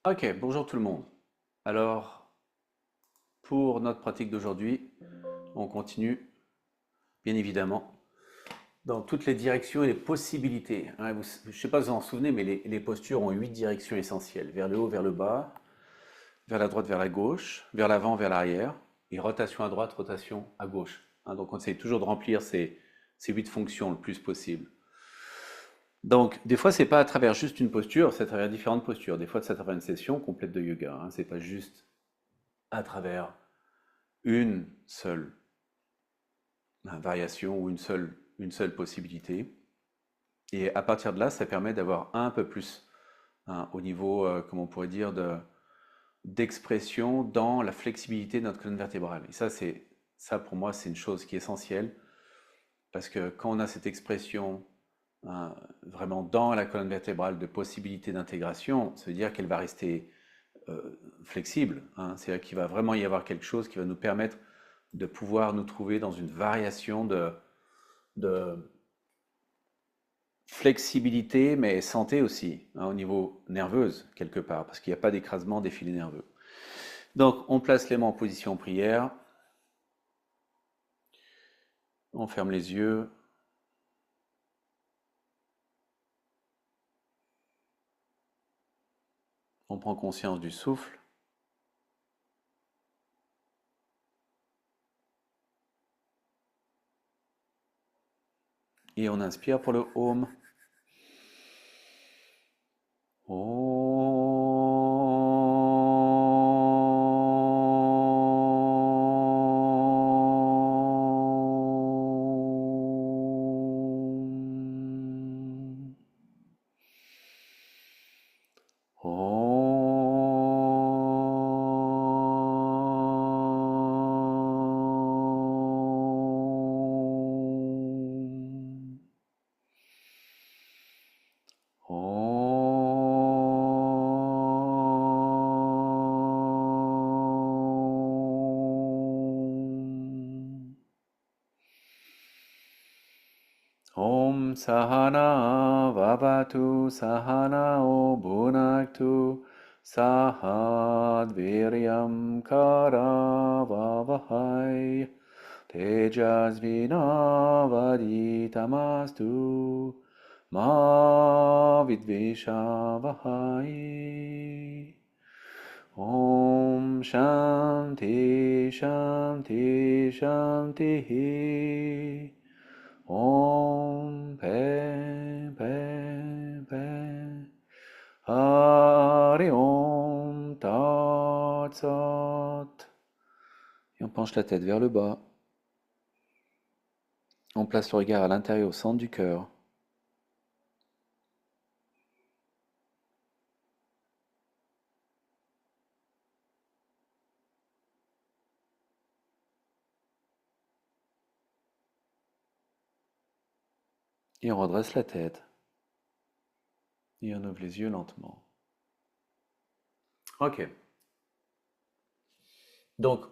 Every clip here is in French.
Ok, bonjour tout le monde. Alors, pour notre pratique d'aujourd'hui, on continue, bien évidemment, dans toutes les directions et les possibilités. Hein, je ne sais pas si vous en souvenez, mais les postures ont 8 directions essentielles. Vers le haut, vers le bas, vers la droite, vers la gauche, vers l'avant, vers l'arrière, et rotation à droite, rotation à gauche. Hein, donc on essaie toujours de remplir ces 8 fonctions le plus possible. Donc, des fois, c'est pas à travers juste une posture, c'est à travers différentes postures. Des fois, c'est à travers une session complète de yoga. Hein, c'est pas juste à travers une seule variation ou une seule possibilité. Et à partir de là, ça permet d'avoir un peu plus au niveau, comment on pourrait dire, d'expression dans la flexibilité de notre colonne vertébrale. Et ça pour moi, c'est une chose qui est essentielle parce que quand on a cette expression vraiment dans la colonne vertébrale de possibilité d'intégration, ça veut dire qu'elle va rester flexible. Hein. C'est-à-dire qu'il va vraiment y avoir quelque chose qui va nous permettre de pouvoir nous trouver dans une variation de flexibilité, mais santé aussi, hein, au niveau nerveuse, quelque part, parce qu'il n'y a pas d'écrasement des filets nerveux. Donc, on place les mains en position prière, on ferme les yeux, on prend conscience du souffle, et on inspire pour le Om. Om. Om. Om. Om Sahana Vavatu Sahana Bhunaktu Sahadviryam Karavavahai Tejasvinavaditamastu Ma Vidvishavahai. Om Shanti Shanti Shanti. Om Pe Pe Pe. Hari Om Tat Sat. Et on penche la tête vers le bas. On place le regard à l'intérieur, au centre du cœur. Et on redresse la tête. Et on ouvre les yeux lentement. Ok. Donc,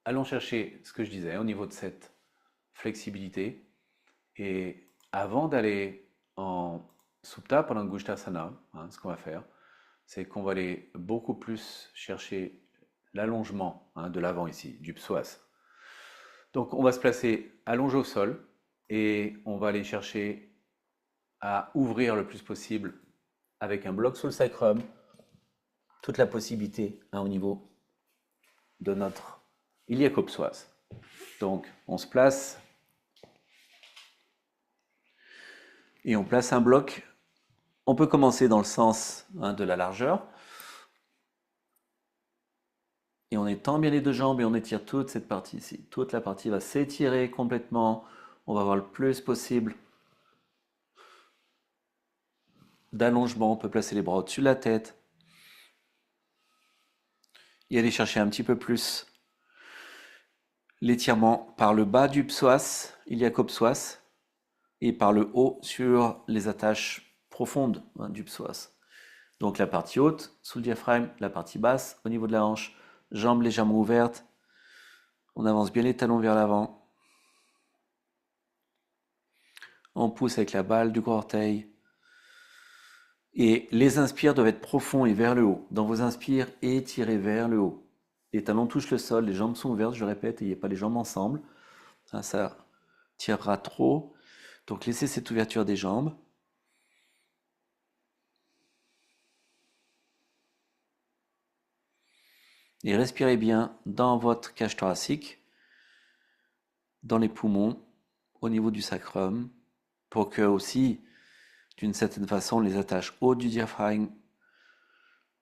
allons chercher ce que je disais au niveau de cette flexibilité. Et avant d'aller en Supta Palangushtasana, ce qu'on va faire, c'est qu'on va aller beaucoup plus chercher l'allongement de l'avant ici, du psoas. Donc on va se placer allongé au sol et on va aller chercher à ouvrir le plus possible avec un bloc sous le sacrum toute la possibilité au niveau de notre iliacopsoas. Donc on se place et on place un bloc. On peut commencer dans le sens de la largeur. Et on étend bien les deux jambes et on étire toute cette partie ici. Toute la partie va s'étirer complètement. On va avoir le plus possible d'allongement. On peut placer les bras au-dessus de la tête et aller chercher un petit peu plus l'étirement par le bas du psoas, iliacopsoas, et par le haut sur les attaches profondes du psoas. Donc la partie haute sous le diaphragme, la partie basse au niveau de la hanche, jambes légèrement ouvertes. On avance bien les talons vers l'avant. On pousse avec la balle du gros orteil Et les inspires doivent être profonds et vers le haut. Dans vos inspires, étirez vers le haut. Les talons touchent le sol, les jambes sont ouvertes, je répète, n'ayez pas les jambes ensemble. Ça tirera trop. Donc laissez cette ouverture des jambes. Et respirez bien dans votre cage thoracique, dans les poumons, au niveau du sacrum, pour que aussi, d'une certaine façon, les attaches hautes du diaphragme,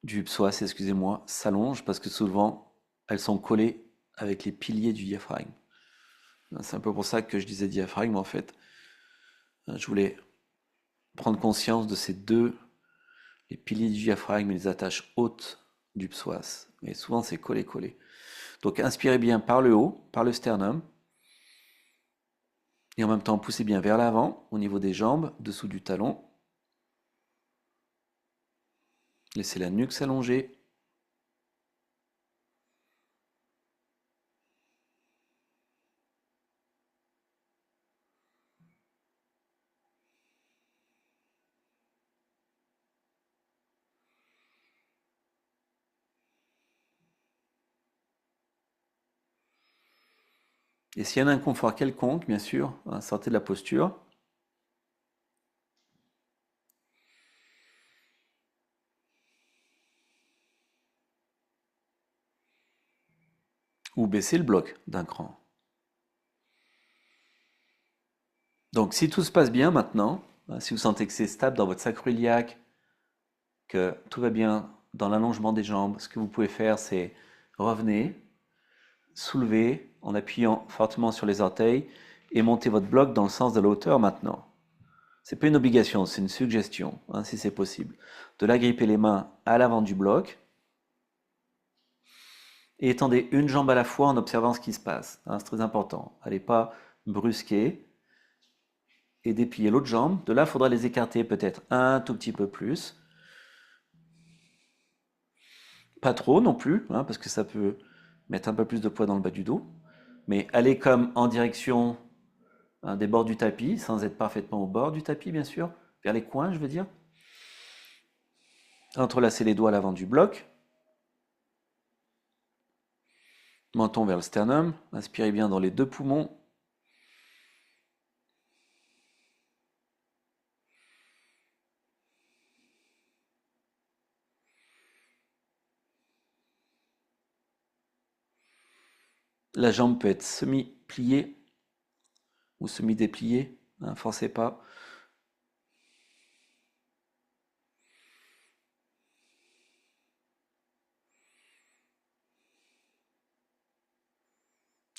du psoas, excusez-moi, s'allongent parce que souvent, elles sont collées avec les piliers du diaphragme. C'est un peu pour ça que je disais diaphragme en fait. Je voulais prendre conscience de ces deux, les piliers du diaphragme et les attaches hautes du psoas. Et souvent c'est collé. Donc inspirez bien par le haut, par le sternum. Et en même temps poussez bien vers l'avant, au niveau des jambes, dessous du talon. Laissez la nuque s'allonger. Et s'il y a un inconfort quelconque, bien sûr, sortez de la posture. Ou baissez le bloc d'un cran. Donc si tout se passe bien maintenant, si vous sentez que c'est stable dans votre sacro-iliaque, que tout va bien dans l'allongement des jambes, ce que vous pouvez faire, c'est revenez, soulevez en appuyant fortement sur les orteils et montez votre bloc dans le sens de la hauteur maintenant. C'est pas une obligation, c'est une suggestion, si c'est possible. De l'agripper les mains à l'avant du bloc et étendez une jambe à la fois en observant ce qui se passe. C'est très important. Allez pas brusquer et déplier l'autre jambe. De là, il faudra les écarter peut-être un tout petit peu plus. Pas trop non plus, parce que ça peut mettre un peu plus de poids dans le bas du dos. Mais allez comme en direction des bords du tapis, sans être parfaitement au bord du tapis, bien sûr. Vers les coins, je veux dire. Entrelacez les doigts à l'avant du bloc. Menton vers le sternum. Inspirez bien dans les deux poumons. La jambe peut être semi-pliée ou semi-dépliée. Forcez pas.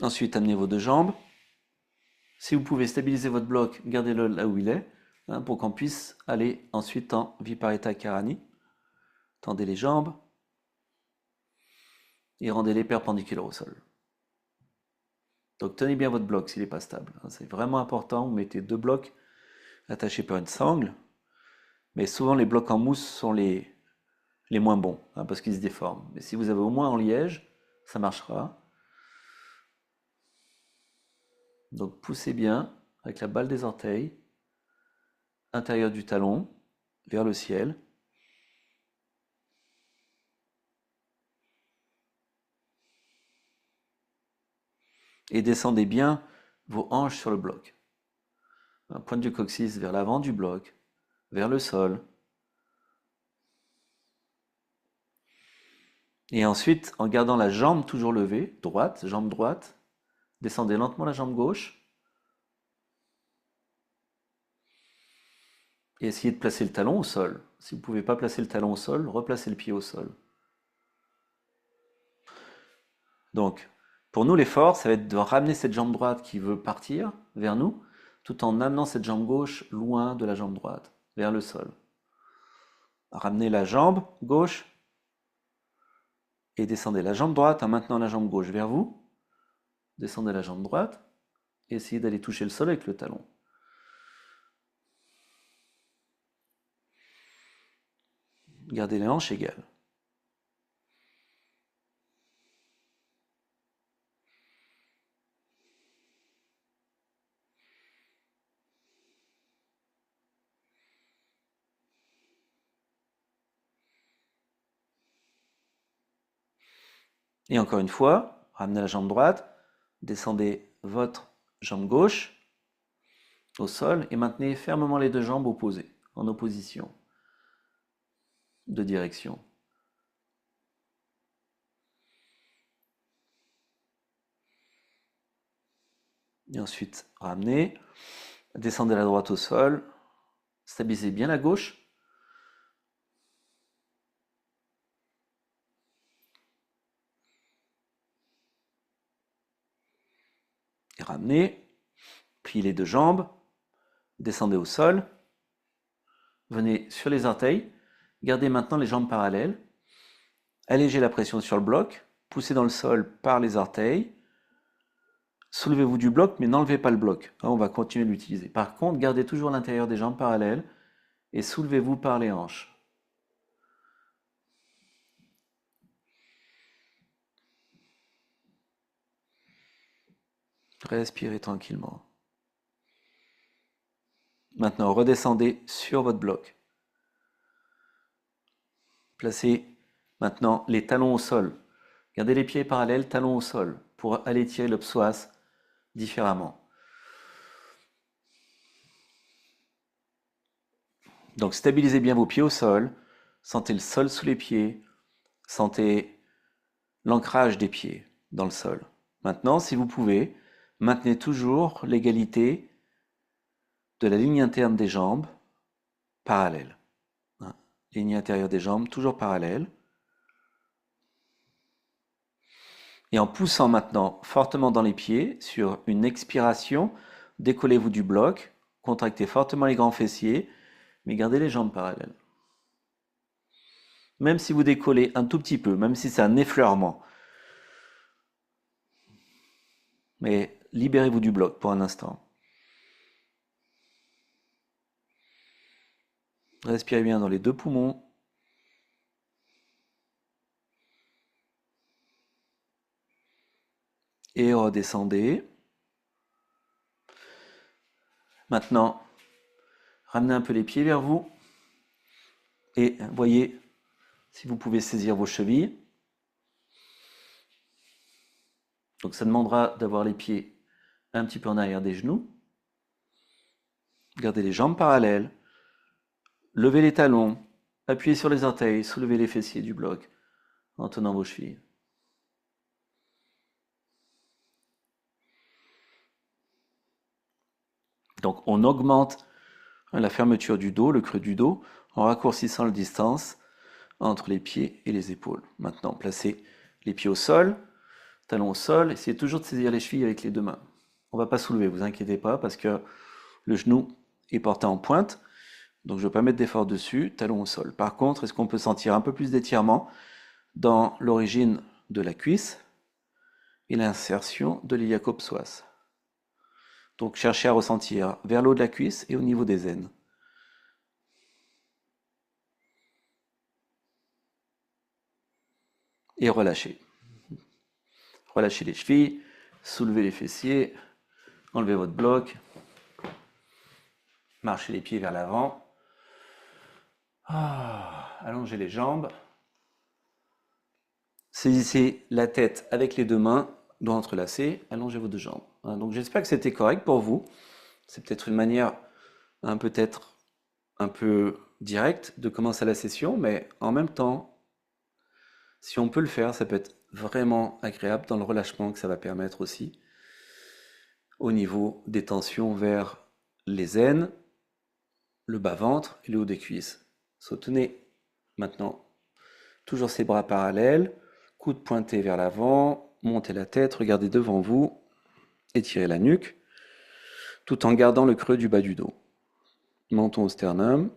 Ensuite, amenez vos deux jambes. Si vous pouvez stabiliser votre bloc, gardez-le là où il est, pour qu'on puisse aller ensuite en Viparita Karani. Tendez les jambes et rendez-les perpendiculaires au sol. Donc tenez bien votre bloc s'il n'est pas stable. C'est vraiment important. Vous mettez deux blocs attachés par une sangle. Mais souvent les blocs en mousse sont les moins bons, parce qu'ils se déforment. Mais si vous avez au moins en liège, ça marchera. Donc poussez bien avec la balle des orteils, intérieur du talon, vers le ciel. Et descendez bien vos hanches sur le bloc. Pointe du coccyx vers l'avant du bloc, vers le sol. Et ensuite, en gardant la jambe toujours levée, droite, jambe droite, descendez lentement la jambe gauche. Et essayez de placer le talon au sol. Si vous ne pouvez pas placer le talon au sol, replacez le pied au sol. Donc, pour nous, l'effort, ça va être de ramener cette jambe droite qui veut partir vers nous, tout en amenant cette jambe gauche loin de la jambe droite, vers le sol. Ramenez la jambe gauche et descendez la jambe droite en maintenant la jambe gauche vers vous. Descendez la jambe droite et essayez d'aller toucher le sol avec le talon. Gardez les hanches égales. Et encore une fois, ramenez la jambe droite, descendez votre jambe gauche au sol et maintenez fermement les deux jambes opposées, en opposition de direction. Et ensuite, ramenez, descendez la droite au sol, stabilisez bien la gauche. Et ramenez, pliez les deux jambes, descendez au sol, venez sur les orteils, gardez maintenant les jambes parallèles, allégez la pression sur le bloc, poussez dans le sol par les orteils, soulevez-vous du bloc, mais n'enlevez pas le bloc. On va continuer de l'utiliser. Par contre, gardez toujours l'intérieur des jambes parallèles et soulevez-vous par les hanches. Respirez tranquillement. Maintenant, redescendez sur votre bloc. Placez maintenant les talons au sol. Gardez les pieds parallèles, talons au sol, pour aller tirer le psoas différemment. Donc stabilisez bien vos pieds au sol, sentez le sol sous les pieds, sentez l'ancrage des pieds dans le sol. Maintenant, si vous pouvez, maintenez toujours l'égalité de la ligne interne des jambes parallèle. Ligne intérieure des jambes toujours parallèle. Et en poussant maintenant fortement dans les pieds, sur une expiration, décollez-vous du bloc, contractez fortement les grands fessiers, mais gardez les jambes parallèles. Même si vous décollez un tout petit peu, même si c'est un effleurement, mais libérez-vous du bloc pour un instant. Respirez bien dans les deux poumons. Et redescendez. Maintenant, ramenez un peu les pieds vers vous. Et voyez si vous pouvez saisir vos chevilles. Donc ça demandera d'avoir les pieds un petit peu en arrière des genoux. Gardez les jambes parallèles. Levez les talons. Appuyez sur les orteils. Soulevez les fessiers du bloc en tenant vos chevilles. Donc on augmente la fermeture du dos, le creux du dos, en raccourcissant la distance entre les pieds et les épaules. Maintenant, placez les pieds au sol, talons au sol, essayez toujours de saisir les chevilles avec les deux mains. On ne va pas soulever, vous inquiétez pas, parce que le genou est porté en pointe, donc je ne vais pas mettre d'effort dessus, talons au sol. Par contre, est-ce qu'on peut sentir un peu plus d'étirement dans l'origine de la cuisse et l'insertion de l'iliacopsoas? Donc cherchez à ressentir vers le haut de la cuisse et au niveau des aines. Et relâchez. Relâchez les chevilles, soulevez les fessiers, enlevez votre bloc, marchez les pieds vers l'avant. Allongez les jambes. Saisissez la tête avec les deux mains, doigts entrelacés, allongez vos deux jambes. Donc j'espère que c'était correct pour vous. C'est peut-être une manière peut-être un peu directe de commencer la session, mais en même temps, si on peut le faire, ça peut être vraiment agréable dans le relâchement que ça va permettre aussi au niveau des tensions vers les aines, le bas-ventre et le haut des cuisses. Soutenez maintenant toujours ces bras parallèles, coude pointé vers l'avant, montez la tête, regardez devant vous, étirez la nuque, tout en gardant le creux du bas du dos. Menton au sternum.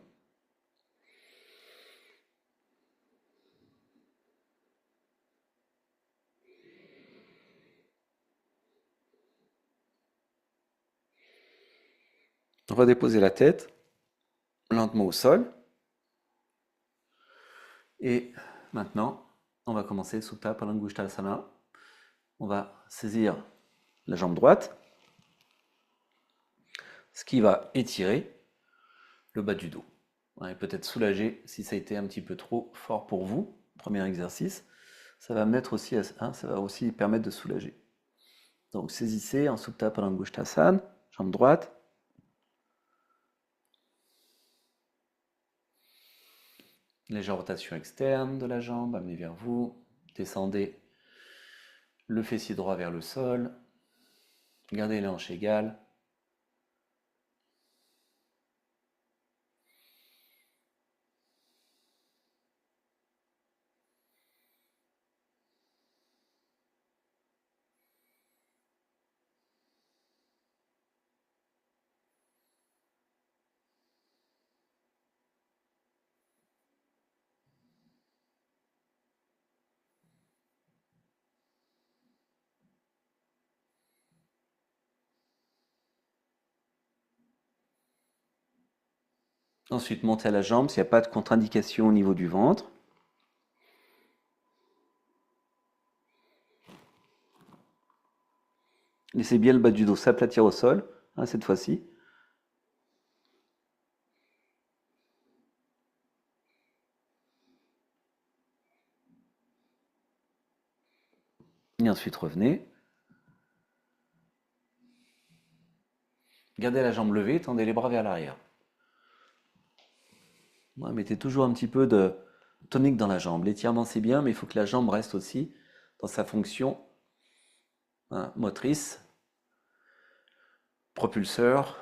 Redéposez la tête lentement au sol. Et maintenant, on va commencer Supta Palangusthasana. On va saisir la jambe droite, ce qui va étirer le bas du dos. Et peut-être soulager si ça a été un petit peu trop fort pour vous. Premier exercice. Ça va mettre aussi, ça va aussi permettre de soulager. Donc saisissez en Supta Padangusthasana, jambe droite. Légère rotation externe de la jambe, amenez vers vous. Descendez le fessier droit vers le sol. Gardez les hanches égales. Ensuite, montez à la jambe s'il n'y a pas de contre-indication au niveau du ventre. Laissez bien le bas du dos s'aplatir au sol, cette fois-ci. Et ensuite, revenez. Gardez la jambe levée, tendez les bras vers l'arrière. Mettez toujours un petit peu de tonique dans la jambe. L'étirement, c'est bien, mais il faut que la jambe reste aussi dans sa fonction motrice, propulseur.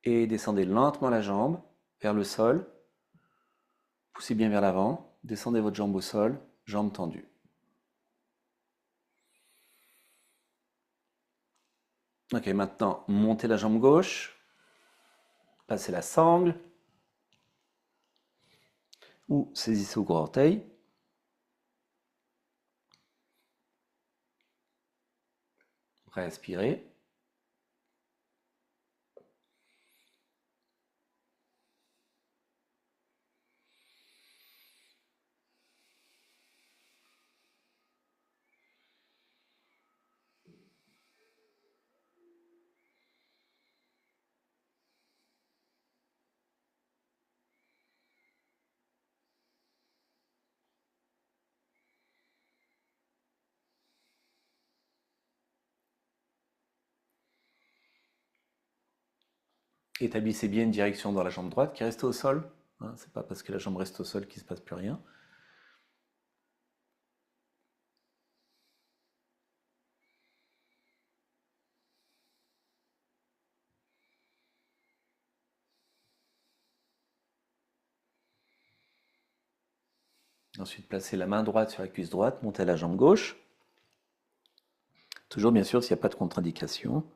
Et descendez lentement la jambe vers le sol. Poussez bien vers l'avant. Descendez votre jambe au sol, jambe tendue. Ok, maintenant, montez la jambe gauche. Passez la sangle. Ou saisissez au gros orteil. Respirez. Établissez bien une direction dans la jambe droite qui reste au sol. C'est pas parce que la jambe reste au sol qu'il ne se passe plus rien. Ensuite, placez la main droite sur la cuisse droite, montez la jambe gauche. Toujours bien sûr s'il n'y a pas de contre-indication.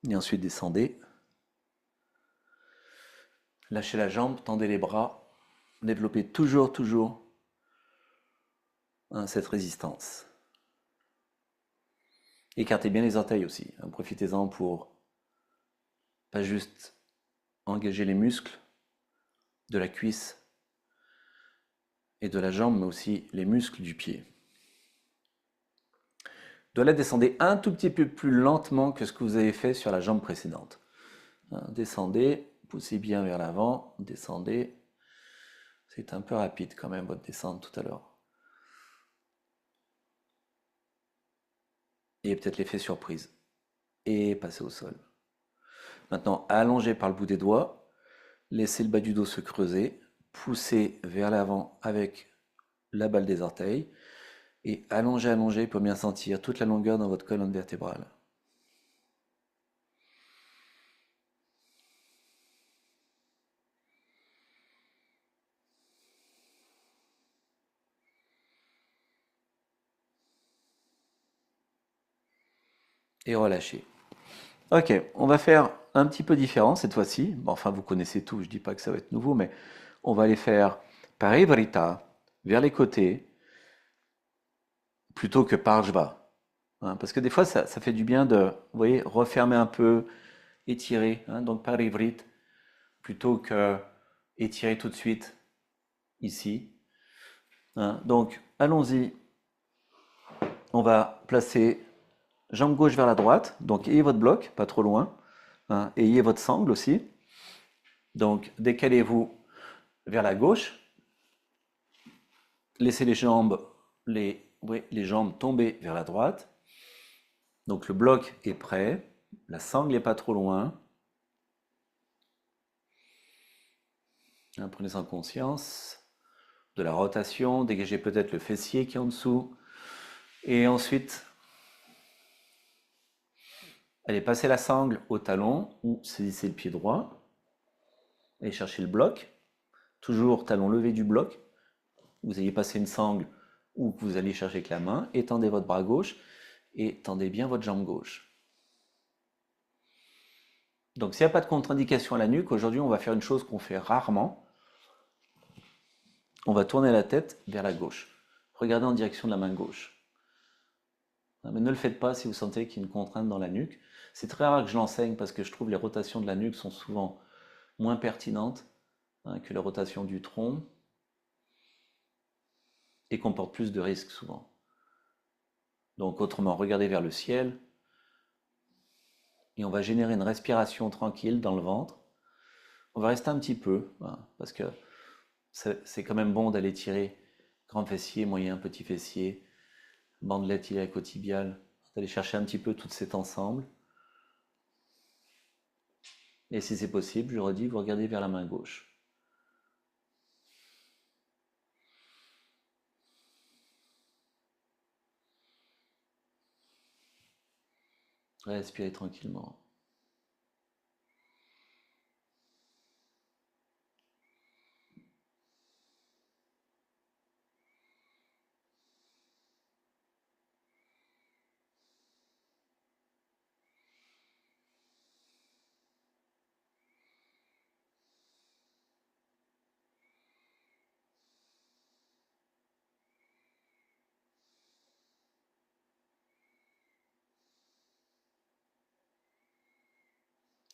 Et ensuite descendez. Lâchez la jambe, tendez les bras. Développez toujours cette résistance. Écartez bien les orteils aussi. Profitez-en pour pas juste engager les muscles de la cuisse et de la jambe, mais aussi les muscles du pied. De là, descendez un tout petit peu plus lentement que ce que vous avez fait sur la jambe précédente. Descendez, poussez bien vers l'avant, descendez. C'est un peu rapide quand même votre descente tout à l'heure. Et peut-être l'effet surprise. Et passez au sol. Maintenant, allongez par le bout des doigts. Laissez le bas du dos se creuser. Poussez vers l'avant avec la balle des orteils. Et allongez pour bien sentir toute la longueur dans votre colonne vertébrale. Et relâchez. Ok, on va faire un petit peu différent cette fois-ci. Bon, enfin, vous connaissez tout, je ne dis pas que ça va être nouveau, mais on va les faire Parivrita, vers les côtés, plutôt que Parjva. Parce que des fois, ça fait du bien de, vous voyez, refermer un peu étirer, hein, donc par ivrit, plutôt que étirer tout de suite ici. Hein. Donc allons-y, on va placer jambe gauche vers la droite, donc ayez votre bloc, pas trop loin, hein, ayez votre sangle aussi. Donc décalez-vous vers la gauche, laissez les jambes, les jambes tomber vers la droite. Donc le bloc est prêt, la sangle n'est pas trop loin. Hein, prenez-en conscience de la rotation, dégagez peut-être le fessier qui est en dessous. Et ensuite, allez passer la sangle au talon ou saisissez le pied droit. Allez chercher le bloc. Toujours talon levé du bloc. Vous ayez passé une sangle ou que vous allez chercher avec la main. Étendez votre bras gauche et tendez bien votre jambe gauche. Donc s'il n'y a pas de contre-indication à la nuque, aujourd'hui on va faire une chose qu'on fait rarement. On va tourner la tête vers la gauche. Regardez en direction de la main gauche. Mais ne le faites pas si vous sentez qu'il y a une contrainte dans la nuque. C'est très rare que je l'enseigne parce que je trouve les rotations de la nuque sont souvent moins pertinentes que les rotations du tronc et comportent plus de risques souvent. Donc autrement, regardez vers le ciel et on va générer une respiration tranquille dans le ventre. On va rester un petit peu parce que c'est quand même bon d'aller tirer grand fessier, moyen, petit fessier, bandelette iliaco-tibiale, d'aller chercher un petit peu tout cet ensemble. Et si c'est possible, je redis, vous regardez vers la main gauche. Respirez tranquillement.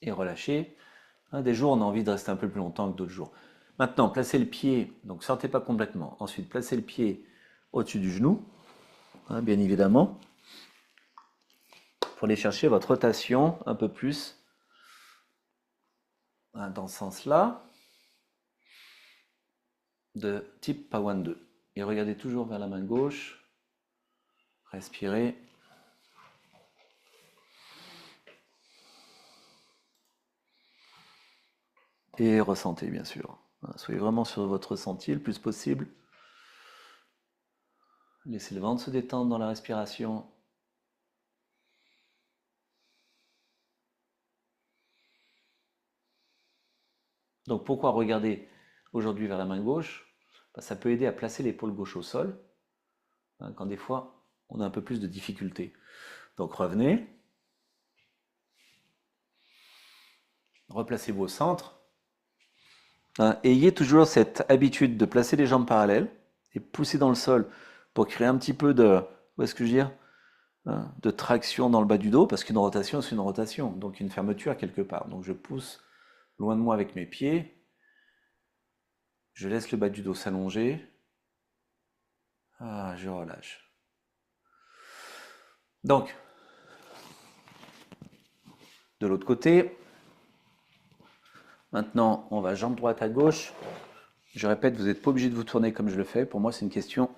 Et relâchez. Des jours, on a envie de rester un peu plus longtemps que d'autres jours. Maintenant, placez le pied, donc sortez pas complètement. Ensuite, placez le pied au-dessus du genou, bien évidemment, pour aller chercher votre rotation un peu plus dans ce sens-là, de type Pawan 2. Et regardez toujours vers la main gauche, respirez. Et ressentez bien sûr. Soyez vraiment sur votre ressenti le plus possible. Laissez le ventre se détendre dans la respiration. Donc pourquoi regarder aujourd'hui vers la main gauche? Ça peut aider à placer l'épaule gauche au sol, quand des fois on a un peu plus de difficultés. Donc revenez, replacez-vous au centre. Ayez toujours cette habitude de placer les jambes parallèles et pousser dans le sol pour créer un petit peu de, où est-ce que je veux dire, de traction dans le bas du dos, parce qu'une rotation c'est une rotation, donc une fermeture quelque part. Donc je pousse loin de moi avec mes pieds, je laisse le bas du dos s'allonger, je relâche. Donc, de l'autre côté, maintenant on va jambe droite à gauche. Je répète, vous n'êtes pas obligé de vous tourner comme je le fais. Pour moi, c'est une question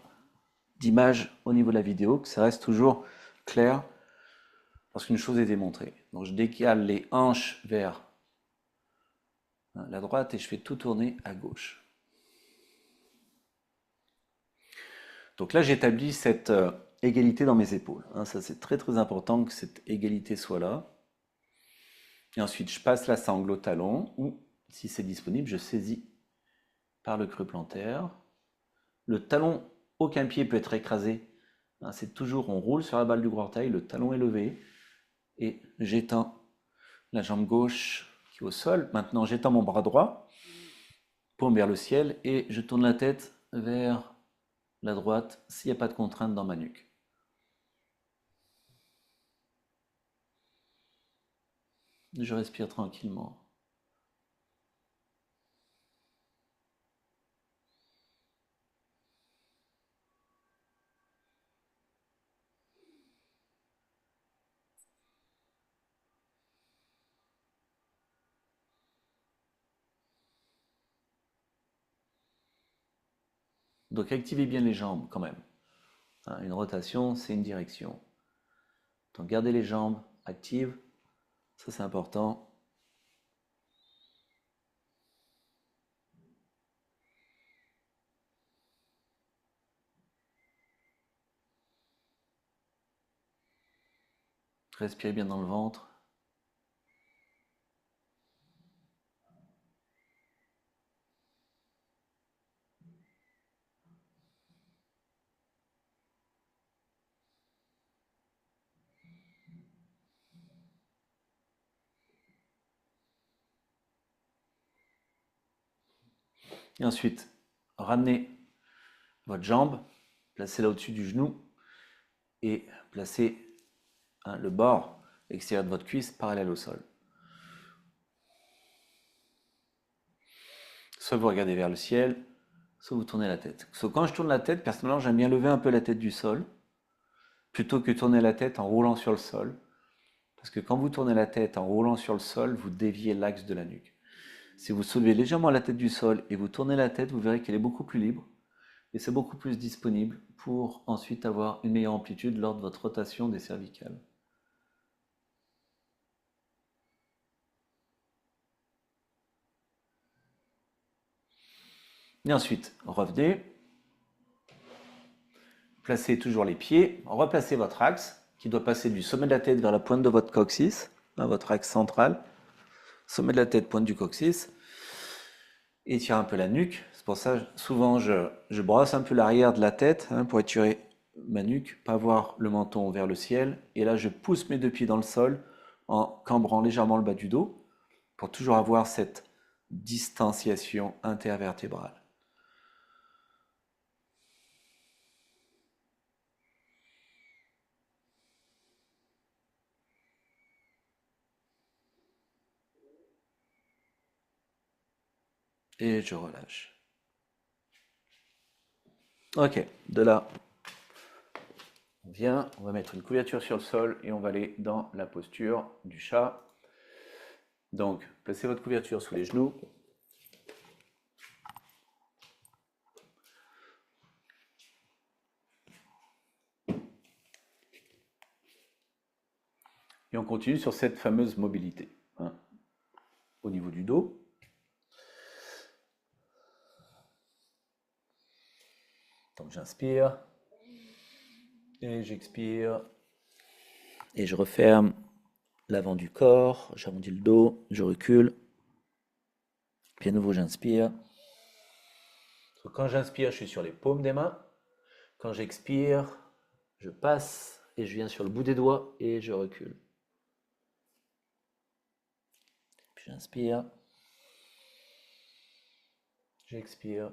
d'image au niveau de la vidéo, que ça reste toujours clair lorsqu'une chose est démontrée. Donc je décale les hanches vers la droite et je fais tout tourner à gauche. Donc là, j'établis cette égalité dans mes épaules. Ça, c'est très très important que cette égalité soit là. Et ensuite, je passe la sangle au talon ou, si c'est disponible, je saisis par le creux plantaire. Le talon, aucun pied peut être écrasé. C'est toujours, on roule sur la balle du gros orteil, le talon est levé et j'étends la jambe gauche qui est au sol. Maintenant, j'étends mon bras droit, paume vers le ciel et je tourne la tête vers la droite s'il n'y a pas de contrainte dans ma nuque. Je respire tranquillement. Donc activez bien les jambes quand même. Hein, une rotation, c'est une direction. Donc gardez les jambes actives, ça c'est important. Respirez bien dans le ventre. Et ensuite, ramenez votre jambe, placez-la au-dessus du genou et placez le bord extérieur de votre cuisse parallèle au sol. Soit vous regardez vers le ciel, soit vous tournez la tête. Quand je tourne la tête, personnellement, j'aime bien lever un peu la tête du sol, plutôt que tourner la tête en roulant sur le sol. Parce que quand vous tournez la tête en roulant sur le sol, vous déviez l'axe de la nuque. Si vous soulevez légèrement la tête du sol et vous tournez la tête, vous verrez qu'elle est beaucoup plus libre et c'est beaucoup plus disponible pour ensuite avoir une meilleure amplitude lors de votre rotation des cervicales. Et ensuite, revenez, placez toujours les pieds, replacez votre axe qui doit passer du sommet de la tête vers la pointe de votre coccyx, votre axe central, sommet de la tête, pointe du coccyx. Étirez un peu la nuque, c'est pour ça souvent je brosse un peu l'arrière de la tête pour étirer ma nuque, pas avoir le menton vers le ciel. Et là je pousse mes deux pieds dans le sol en cambrant légèrement le bas du dos pour toujours avoir cette distanciation intervertébrale. Et je relâche. Ok, de là, on vient, on va mettre une couverture sur le sol et on va aller dans la posture du chat. Donc, placez votre couverture sous les genoux. Et on continue sur cette fameuse mobilité. Au niveau du dos. Donc j'inspire et j'expire et je referme l'avant du corps, j'arrondis le dos, je recule. Puis à nouveau j'inspire. Quand j'inspire, je suis sur les paumes des mains. Quand j'expire, je passe et je viens sur le bout des doigts et je recule. Puis j'inspire. J'expire.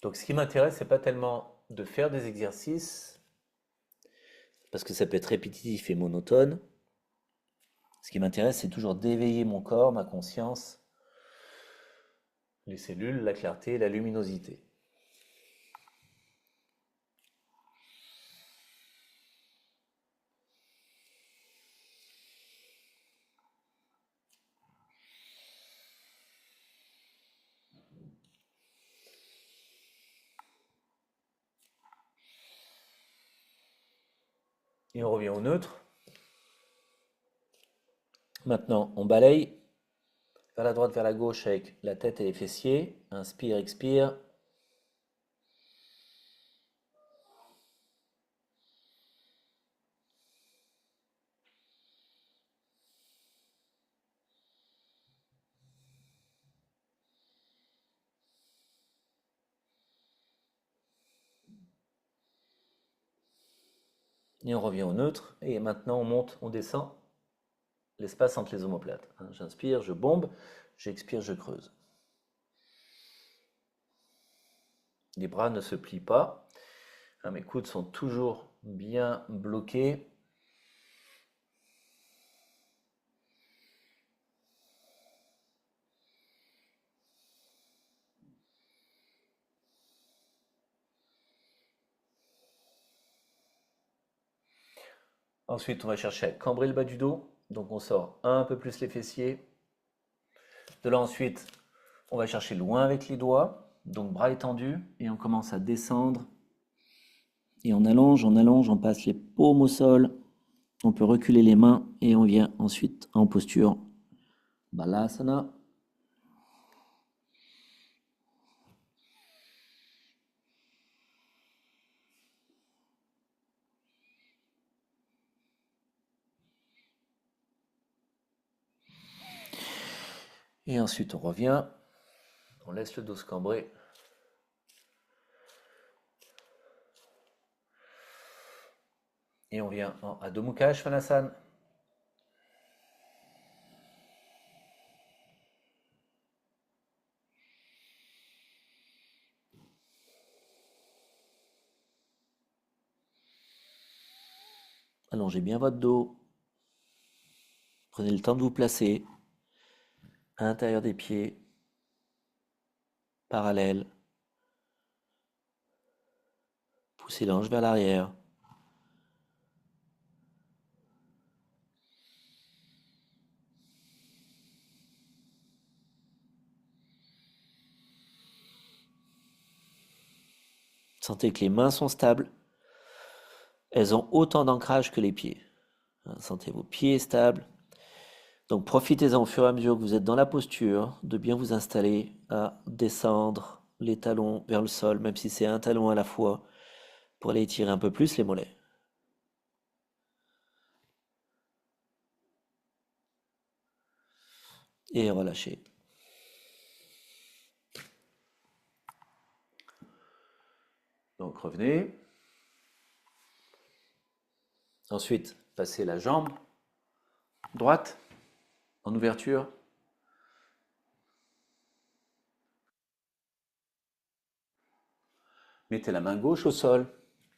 Donc ce qui m'intéresse, c'est pas tellement de faire des exercices, parce que ça peut être répétitif et monotone. Ce qui m'intéresse, c'est toujours d'éveiller mon corps, ma conscience, les cellules, la clarté, la luminosité. Et on revient au neutre. Maintenant, on balaye vers la droite, vers la gauche avec la tête et les fessiers. Inspire, expire. Et on revient au neutre. Et maintenant, on monte, on descend l'espace entre les omoplates. J'inspire, je bombe. J'expire, je creuse. Les bras ne se plient pas. Mes coudes sont toujours bien bloqués. Ensuite, on va chercher à cambrer le bas du dos. Donc on sort un peu plus les fessiers. De là ensuite, on va chercher loin avec les doigts. Donc bras étendus. Et on commence à descendre. Et on allonge, on passe les paumes au sol. On peut reculer les mains et on vient ensuite en posture Balasana. Et ensuite on revient. On laisse le dos se cambrer. Et on vient en Adho Mukha Svanasana. Allongez bien votre dos. Prenez le temps de vous placer à l'intérieur des pieds, parallèle. Poussez les hanches vers l'arrière. Sentez que les mains sont stables. Elles ont autant d'ancrage que les pieds. Sentez vos pieds stables. Donc profitez-en au fur et à mesure que vous êtes dans la posture de bien vous installer à descendre les talons vers le sol, même si c'est un talon à la fois, pour aller étirer un peu plus les mollets. Et relâchez. Donc revenez. Ensuite, passez la jambe droite en ouverture. Mettez la main gauche au sol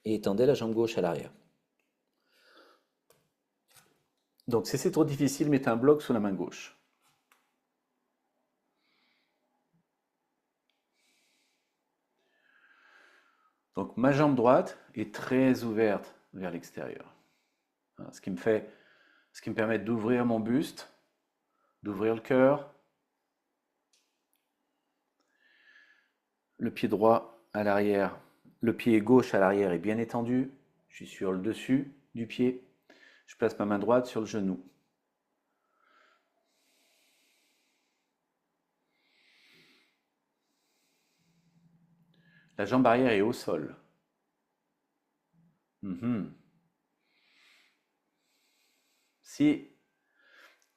et étendez la jambe gauche à l'arrière. Donc si c'est trop difficile, mettez un bloc sous la main gauche. Donc ma jambe droite est très ouverte vers l'extérieur. Ce qui me permet d'ouvrir mon buste, d'ouvrir le cœur. Le pied droit à l'arrière, le pied gauche à l'arrière est bien étendu. Je suis sur le dessus du pied. Je place ma main droite sur le genou. La jambe arrière est au sol. Si,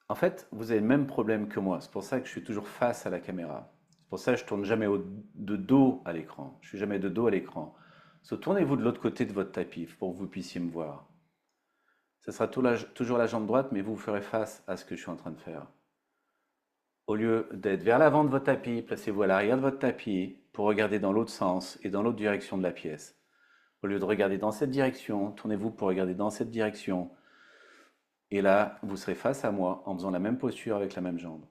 en fait, vous avez le même problème que moi. C'est pour ça que je suis toujours face à la caméra. C'est pour ça que je tourne jamais de dos à l'écran. Je suis jamais de dos à l'écran. Tournez-vous de l'autre côté de votre tapis pour que vous puissiez me voir. Ce sera toujours la jambe droite, mais vous ferez face à ce que je suis en train de faire. Au lieu d'être vers l'avant de votre tapis, placez-vous à l'arrière de votre tapis pour regarder dans l'autre sens et dans l'autre direction de la pièce. Au lieu de regarder dans cette direction, tournez-vous pour regarder dans cette direction. Et là, vous serez face à moi en faisant la même posture avec la même jambe.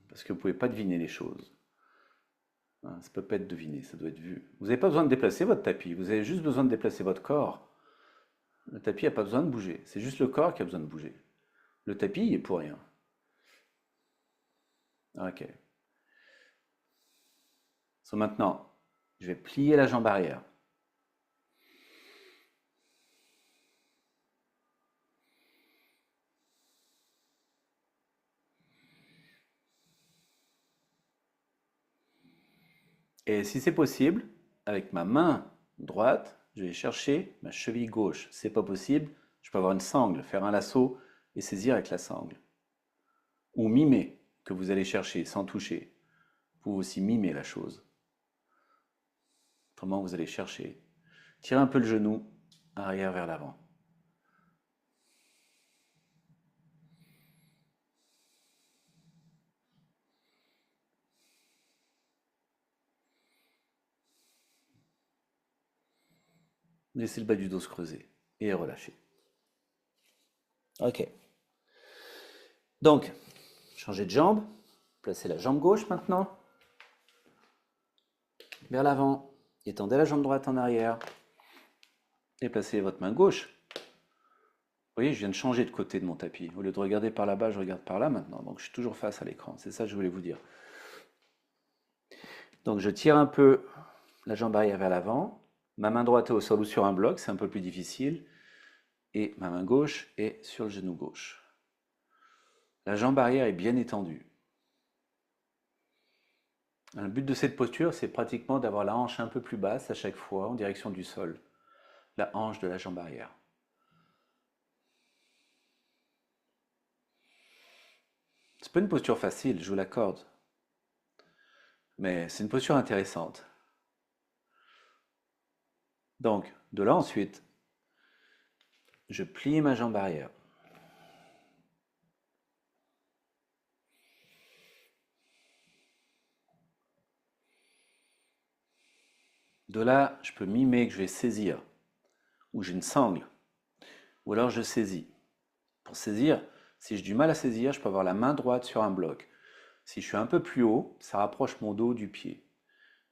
Parce que vous ne pouvez pas deviner les choses. Ça ne peut pas être deviné, ça doit être vu. Vous n'avez pas besoin de déplacer votre tapis, vous avez juste besoin de déplacer votre corps. Le tapis n'a pas besoin de bouger, c'est juste le corps qui a besoin de bouger. Le tapis, il est pour rien. Ok. Maintenant, je vais plier la jambe arrière. Et si c'est possible, avec ma main droite, je vais chercher ma cheville gauche. Si c'est pas possible, je peux avoir une sangle, faire un lasso et saisir avec la sangle. Ou mimer, que vous allez chercher sans toucher. Vous pouvez aussi mimer la chose. Autrement, vous allez chercher. Tirez un peu le genou, arrière vers l'avant. Laissez le bas du dos se creuser et relâchez. Ok. Donc, changez de jambe. Placez la jambe gauche maintenant. Vers l'avant. Étendez la jambe droite en arrière. Et placez votre main gauche. Vous voyez, je viens de changer de côté de mon tapis. Au lieu de regarder par là-bas, je regarde par là maintenant. Donc, je suis toujours face à l'écran. C'est ça que je voulais vous dire. Donc, je tire un peu la jambe arrière vers l'avant. Ma main droite est au sol ou sur un bloc. C'est un peu plus difficile. Et ma main gauche est sur le genou gauche. La jambe arrière est bien étendue. Le but de cette posture, c'est pratiquement d'avoir la hanche un peu plus basse à chaque fois en direction du sol. La hanche de la jambe arrière. C'est pas une posture facile, je vous l'accorde. Mais c'est une posture intéressante. Donc, de là ensuite, je plie ma jambe arrière. De là, je peux mimer que je vais saisir, ou j'ai une sangle, ou alors je saisis. Pour saisir, si j'ai du mal à saisir, je peux avoir la main droite sur un bloc. Si je suis un peu plus haut, ça rapproche mon dos du pied.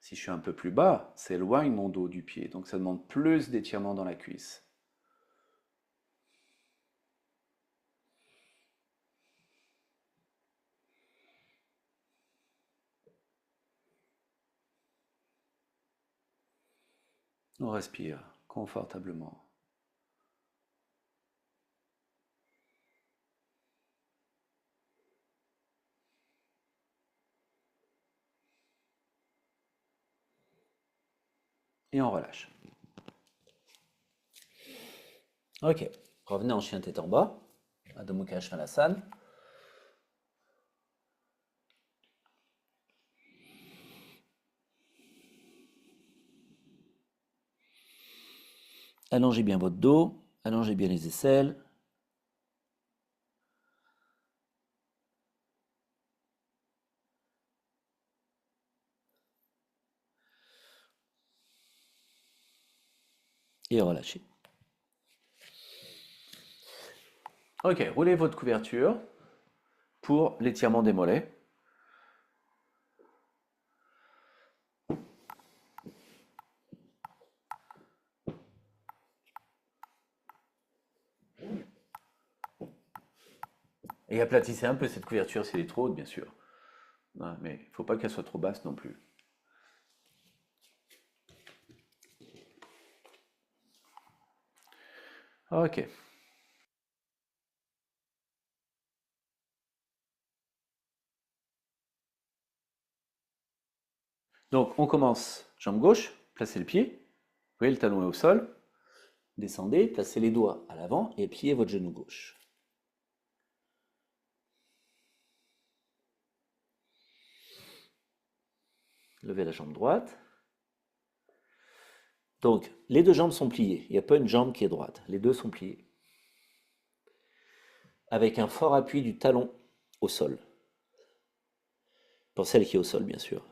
Si je suis un peu plus bas, ça éloigne mon dos du pied. Donc ça demande plus d'étirement dans la cuisse. On respire confortablement. Et on relâche. Ok, revenez en chien tête en bas, Adho Mukha Svanasana. Allongez bien votre dos, allongez bien les aisselles. Et relâchez. Ok, roulez votre couverture pour l'étirement des mollets. Et aplatissez un peu cette couverture si elle est trop haute, bien sûr. Mais il ne faut pas qu'elle soit trop basse non plus. Ok. Donc on commence, jambe gauche, placez le pied. Vous voyez, le talon est au sol. Descendez, placez les doigts à l'avant et pliez votre genou gauche. Levez la jambe droite. Donc, les deux jambes sont pliées. Il n'y a pas une jambe qui est droite. Les deux sont pliées. Avec un fort appui du talon au sol. Pour celle qui est au sol, bien sûr.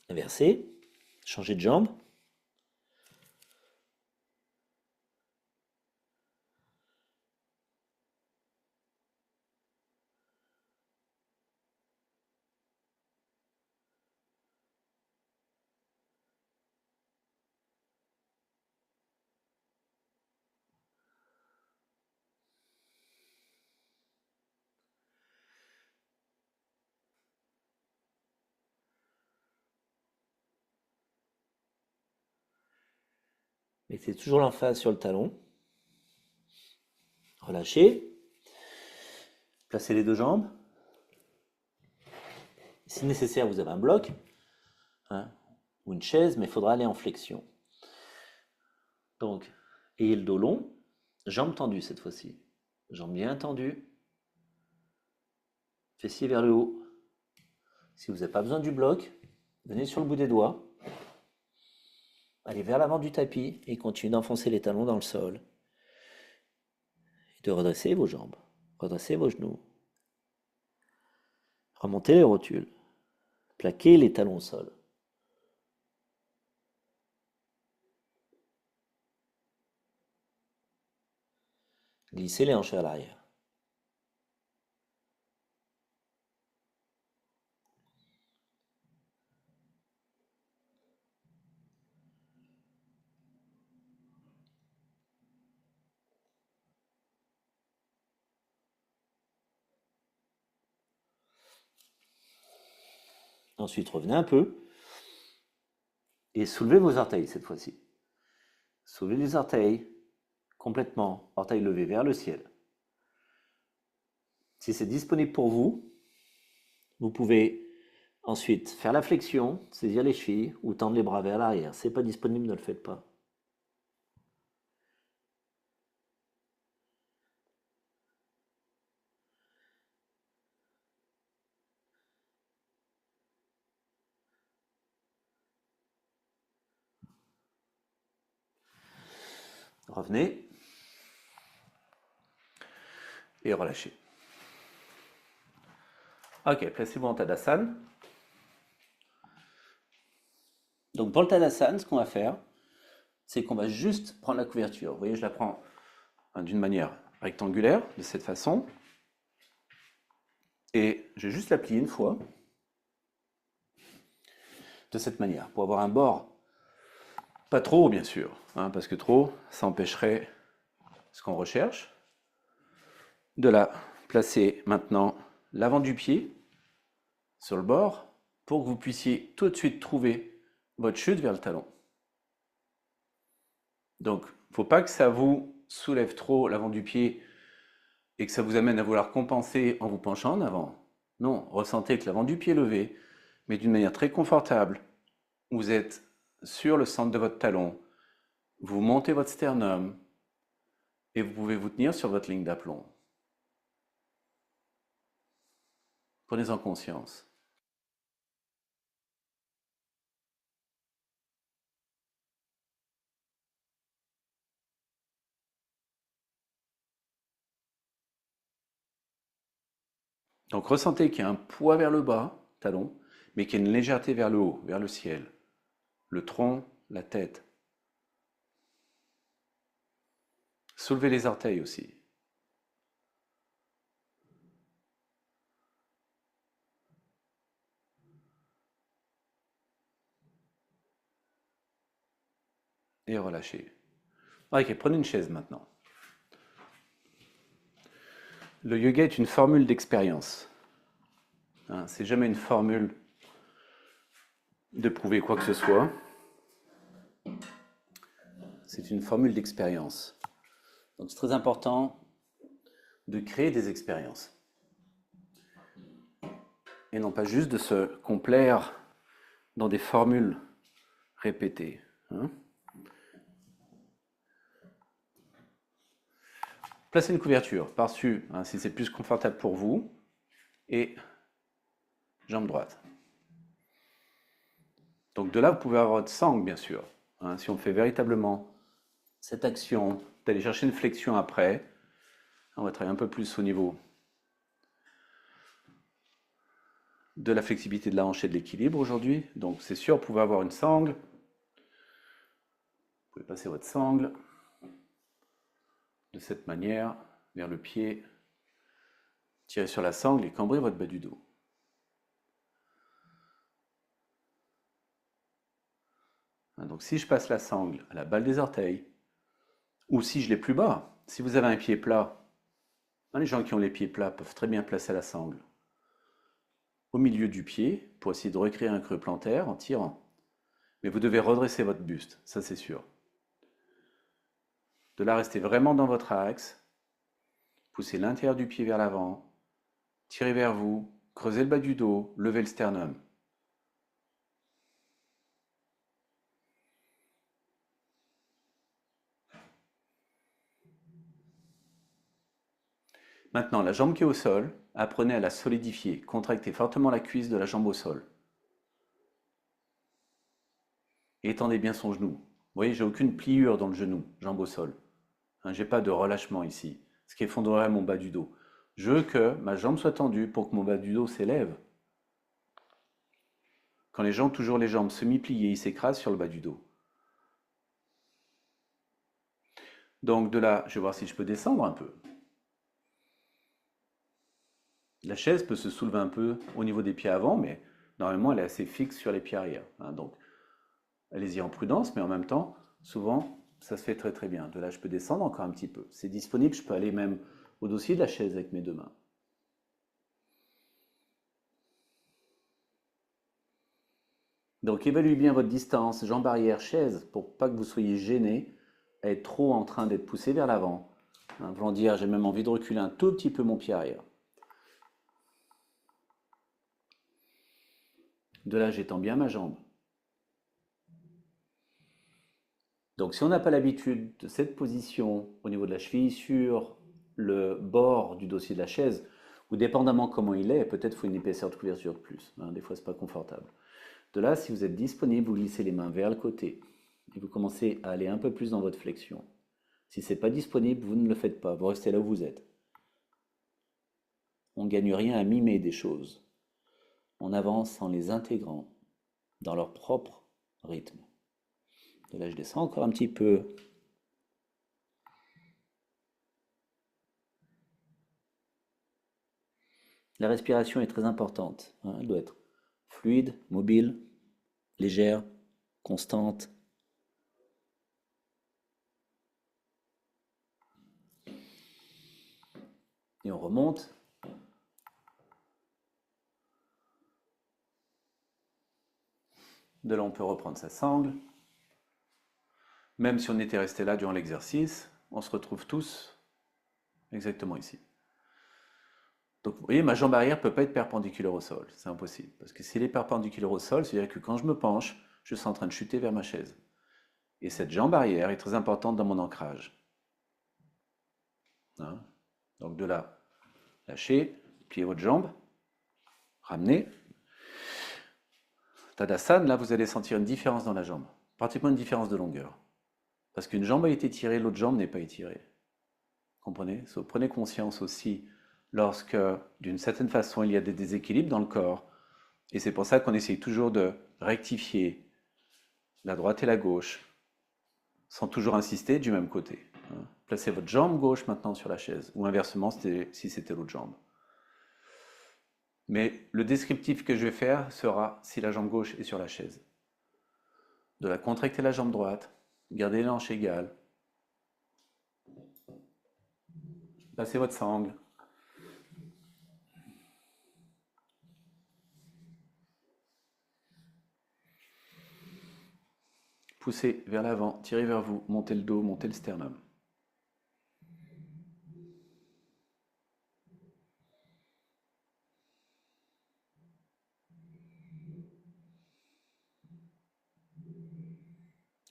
Inversez. Changez de jambe. Mettez toujours l'emphase sur le talon. Relâchez. Placez les deux jambes. Si nécessaire, vous avez un bloc ou une chaise, mais il faudra aller en flexion. Donc, ayez le dos long, jambes tendues cette fois-ci. Jambes bien tendues. Fessiers vers le haut. Si vous n'avez pas besoin du bloc, venez sur le bout des doigts. Allez vers l'avant du tapis et continuez d'enfoncer les talons dans le sol. Et de redresser vos jambes. Redressez vos genoux. Remontez les rotules. Plaquez les talons au sol. Glissez les hanches vers l'arrière. Ensuite, revenez un peu et soulevez vos orteils cette fois-ci. Soulevez les orteils complètement, orteils levés vers le ciel. Si c'est disponible pour vous, vous pouvez ensuite faire la flexion, saisir les chevilles ou tendre les bras vers l'arrière. Si ce n'est pas disponible, ne le faites pas. Revenez Et relâchez. Ok, placez-vous en Tadasana. Donc pour le Tadasana, ce qu'on va faire, c'est qu'on va juste prendre la couverture. Vous voyez, je la prends d'une manière rectangulaire, de cette façon. Et je vais juste la plier une fois, de cette manière, pour avoir un bord, pas trop bien sûr, hein, parce que trop, ça empêcherait ce qu'on recherche. De la placer maintenant l'avant du pied sur le bord, pour que vous puissiez tout de suite trouver votre chute vers le talon. Donc, il ne faut pas que ça vous soulève trop l'avant du pied et que ça vous amène à vouloir compenser en vous penchant en avant. Non, ressentez que l'avant du pied est levé, mais d'une manière très confortable. Vous êtes sur le centre de votre talon, vous montez votre sternum et vous pouvez vous tenir sur votre ligne d'aplomb. Prenez-en conscience. Donc ressentez qu'il y a un poids vers le bas, talon, mais qu'il y a une légèreté vers le haut, vers le ciel. Le tronc, la tête. Soulevez les orteils aussi. Et relâchez. Ok, prenez une chaise maintenant. Le yoga est une formule d'expérience. Hein, c'est jamais une formule de prouver quoi que ce soit. C'est une formule d'expérience. Donc c'est très important de créer des expériences. Et non pas juste de se complaire dans des formules répétées. Hein. Placez une couverture par-dessus, hein, si c'est plus confortable pour vous, et jambe droite. Donc de là, vous pouvez avoir votre sangle, bien sûr. Hein, si on fait véritablement cette action d'aller chercher une flexion après, on va travailler un peu plus au niveau de la flexibilité de la hanche et de l'équilibre aujourd'hui. Donc c'est sûr, vous pouvez avoir une sangle. Vous pouvez passer votre sangle de cette manière vers le pied. Tirez sur la sangle et cambrez votre bas du dos. Donc si je passe la sangle à la balle des orteils, ou si je l'ai plus bas, si vous avez un pied plat, les gens qui ont les pieds plats peuvent très bien placer la sangle au milieu du pied pour essayer de recréer un creux plantaire en tirant. Mais vous devez redresser votre buste, ça c'est sûr. De là, restez vraiment dans votre axe, poussez l'intérieur du pied vers l'avant, tirez vers vous, creusez le bas du dos, levez le sternum. Maintenant, la jambe qui est au sol, apprenez à la solidifier. Contractez fortement la cuisse de la jambe au sol. Et étendez bien son genou. voyez, j'ai aucune pliure dans le genou, jambe au sol. Hein, j'ai pas de relâchement ici, ce qui effondrerait mon bas du dos. Je veux que ma jambe soit tendue pour que mon bas du dos s'élève. Quand les gens ont toujours les jambes semi-pliées, ils s'écrasent sur le bas du dos. Donc de là, je vais voir si je peux descendre un peu. La chaise peut se soulever un peu au niveau des pieds avant, mais normalement elle est assez fixe sur les pieds arrière. Hein, donc allez-y en prudence, mais en même temps, souvent ça se fait très très bien. De là, je peux descendre encore un petit peu. C'est disponible, je peux aller même au dossier de la chaise avec mes deux mains. Donc évaluez bien votre distance, jambes arrière, chaise, pour pas que vous soyez gêné à être trop en train d'être poussé vers l'avant. Hein, voulant dire, j'ai même envie de reculer un tout petit peu mon pied arrière. De là, j'étends bien ma jambe. Donc si on n'a pas l'habitude de cette position au niveau de la cheville sur le bord du dossier de la chaise, ou dépendamment comment il est, peut-être faut une épaisseur de couverture de plus. Hein, des fois, c'est pas confortable. De là, si vous êtes disponible, vous glissez les mains vers le côté et vous commencez à aller un peu plus dans votre flexion. Si ce n'est pas disponible, vous ne le faites pas, vous restez là où vous êtes. On ne gagne rien à mimer des choses. On avance en les intégrant dans leur propre rythme. De là, je descends encore un petit peu. La respiration est très importante. Hein, elle doit être fluide, mobile, légère, constante. Et on remonte. De là, on peut reprendre sa sangle. Même si on était resté là durant l'exercice, on se retrouve tous exactement ici. Donc vous voyez, ma jambe arrière ne peut pas être perpendiculaire au sol, c'est impossible. Parce que s'il est perpendiculaire au sol, c'est-à-dire que quand je me penche, je suis en train de chuter vers ma chaise. Et cette jambe arrière est très importante dans mon ancrage. Hein? Donc de là, lâchez, pliez votre jambe, ramenez. Tadasana, là vous allez sentir une différence dans la jambe, pratiquement une différence de longueur. Parce qu'une jambe a été étirée, l'autre jambe n'est pas étirée. Comprenez? Prenez conscience aussi lorsque, d'une certaine façon, il y a des déséquilibres dans le corps. Et c'est pour ça qu'on essaye toujours de rectifier la droite et la gauche, sans toujours insister du même côté. Hein. Placez votre jambe gauche maintenant sur la chaise, ou inversement si c'était l'autre jambe. Mais le descriptif que je vais faire sera si la jambe gauche est sur la chaise. De la contracter la jambe droite, gardez les hanches égales. Placez votre sangle. Poussez vers l'avant, tirez vers vous, montez le dos, montez le sternum.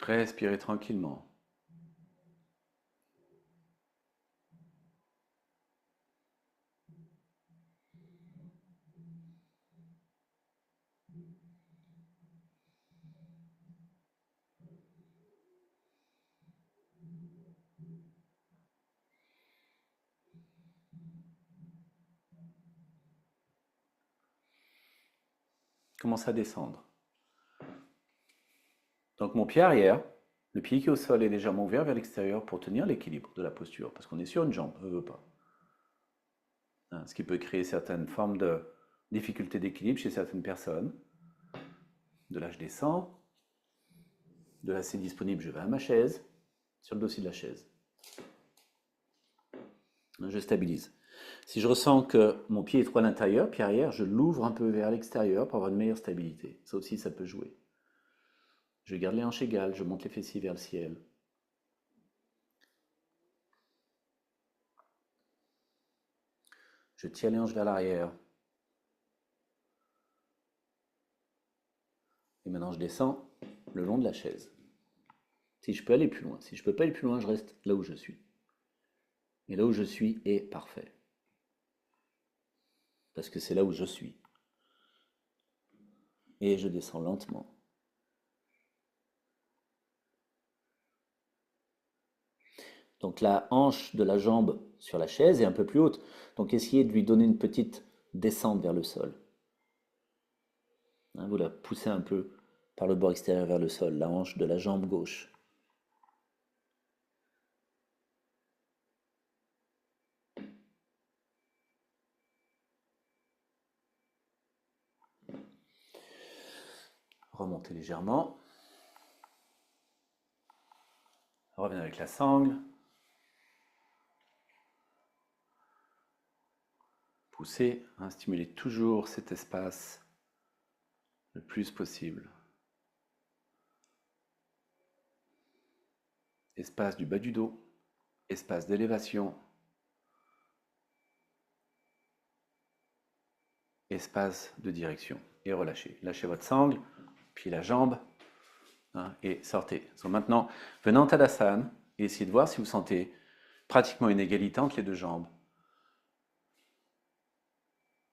Respirez tranquillement. Commencez à descendre. Donc mon pied arrière, le pied qui est au sol est légèrement ouvert vers l'extérieur pour tenir l'équilibre de la posture, parce qu'on est sur une jambe, ne veut pas. Hein, ce qui peut créer certaines formes de difficultés d'équilibre chez certaines personnes. De là, je descends. De là, c'est disponible, je vais à ma chaise, sur le dossier de la chaise. Je stabilise. Si je ressens que mon pied est trop à l'intérieur, pied arrière, je l'ouvre un peu vers l'extérieur pour avoir une meilleure stabilité. Ça aussi, ça peut jouer. Je garde les hanches égales, je monte les fessiers vers le ciel. Je tire les hanches vers l'arrière. Et maintenant, je descends le long de la chaise. Si je peux aller plus loin. Si je ne peux pas aller plus loin, je reste là où je suis. Et là où je suis est parfait. Parce que c'est là où je suis. Et je descends lentement. Donc la hanche de la jambe sur la chaise est un peu plus haute. Donc essayez de lui donner une petite descente vers le sol. Hein, vous la poussez un peu par le bord extérieur vers le sol, la hanche de la jambe gauche. Remontez légèrement. Revenez avec la sangle. Poussez, hein, stimulez toujours cet espace le plus possible. Espace du bas du dos, espace d'élévation, espace de direction. Et relâchez. Lâchez votre sangle, puis la jambe, hein, et sortez. Donc maintenant, venez en Tadasana et essayez de voir si vous sentez pratiquement une égalité entre les deux jambes.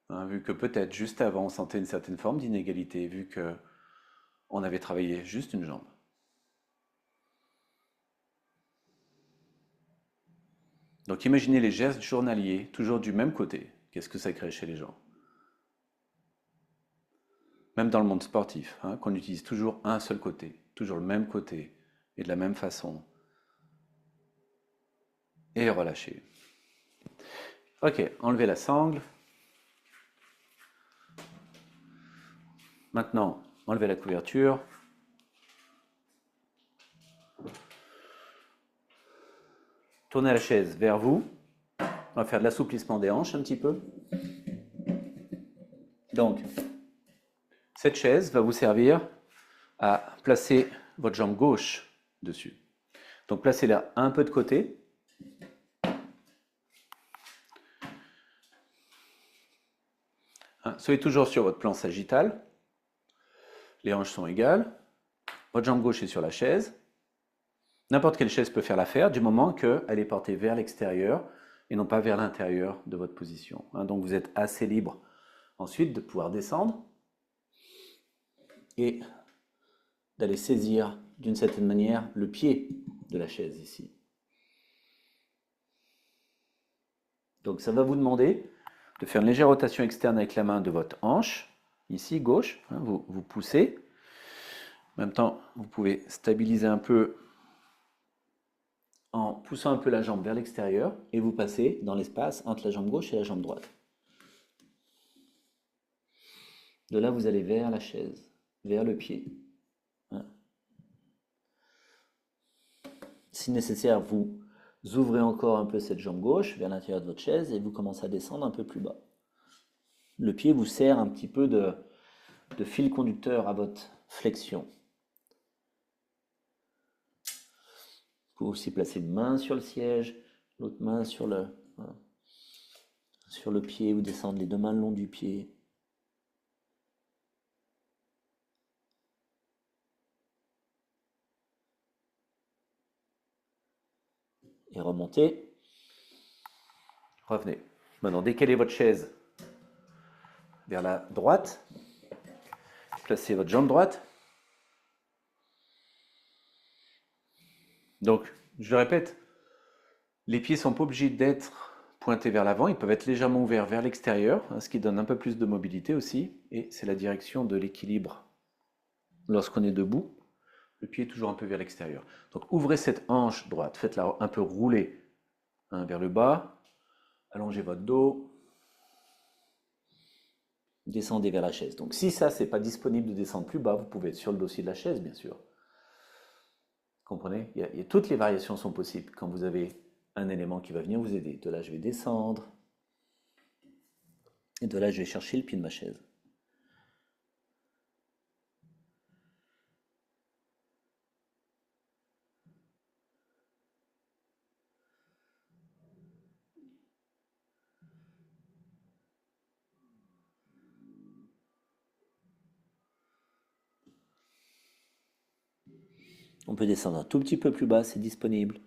Hein, vu que peut-être juste avant on sentait une certaine forme d'inégalité, vu que on avait travaillé juste une jambe. Donc imaginez les gestes journaliers, toujours du même côté. Qu'est-ce que ça crée chez les gens? Même dans le monde sportif, hein, qu'on utilise toujours un seul côté, toujours le même côté, et de la même façon. Et relâchez. Ok, enlevez la sangle. Maintenant, enlevez la couverture. Tournez la chaise vers vous. On va faire de l'assouplissement des hanches un petit peu. Donc, cette chaise va vous servir à placer votre jambe gauche dessus. Donc, placez-la un peu de côté. Hein, soyez toujours sur votre plan sagittal. Les hanches sont égales. Votre jambe gauche est sur la chaise. N'importe quelle chaise peut faire l'affaire du moment qu'elle est portée vers l'extérieur et non pas vers l'intérieur de votre position. Hein, donc vous êtes assez libre ensuite de pouvoir descendre et d'aller saisir d'une certaine manière le pied de la chaise ici. Donc ça va vous demander de faire une légère rotation externe avec la main de votre hanche, ici gauche, hein, vous poussez. En même temps, vous pouvez stabiliser un peu en poussant un peu la jambe vers l'extérieur et vous passez dans l'espace entre la jambe gauche et la jambe droite. De là, vous allez vers la chaise, vers le pied. Si nécessaire, vous ouvrez encore un peu cette jambe gauche vers l'intérieur de votre chaise et vous commencez à descendre un peu plus bas. Le pied vous sert un petit peu de fil conducteur à votre flexion. Vous pouvez aussi placer une main sur le siège, l'autre main sur le pied ou descendre les deux mains le long du pied. Et remontez. Revenez. Maintenant, décalez votre chaise vers la droite. Placez votre jambe droite. Donc, je le répète, les pieds ne sont pas obligés d'être pointés vers l'avant, ils peuvent être légèrement ouverts vers l'extérieur, hein, ce qui donne un peu plus de mobilité aussi, et c'est la direction de l'équilibre. Lorsqu'on est debout, le pied est toujours un peu vers l'extérieur. Donc ouvrez cette hanche droite, faites-la un peu rouler, hein, vers le bas, allongez votre dos, descendez vers la chaise. Donc si ça, c'est pas disponible de descendre plus bas, vous pouvez être sur le dossier de la chaise, bien sûr. Comprenez? Toutes les variations sont possibles quand vous avez un élément qui va venir vous aider. De là, je vais descendre. Et de là, je vais chercher le pied de ma chaise. On peut descendre un tout petit peu plus bas, c'est disponible.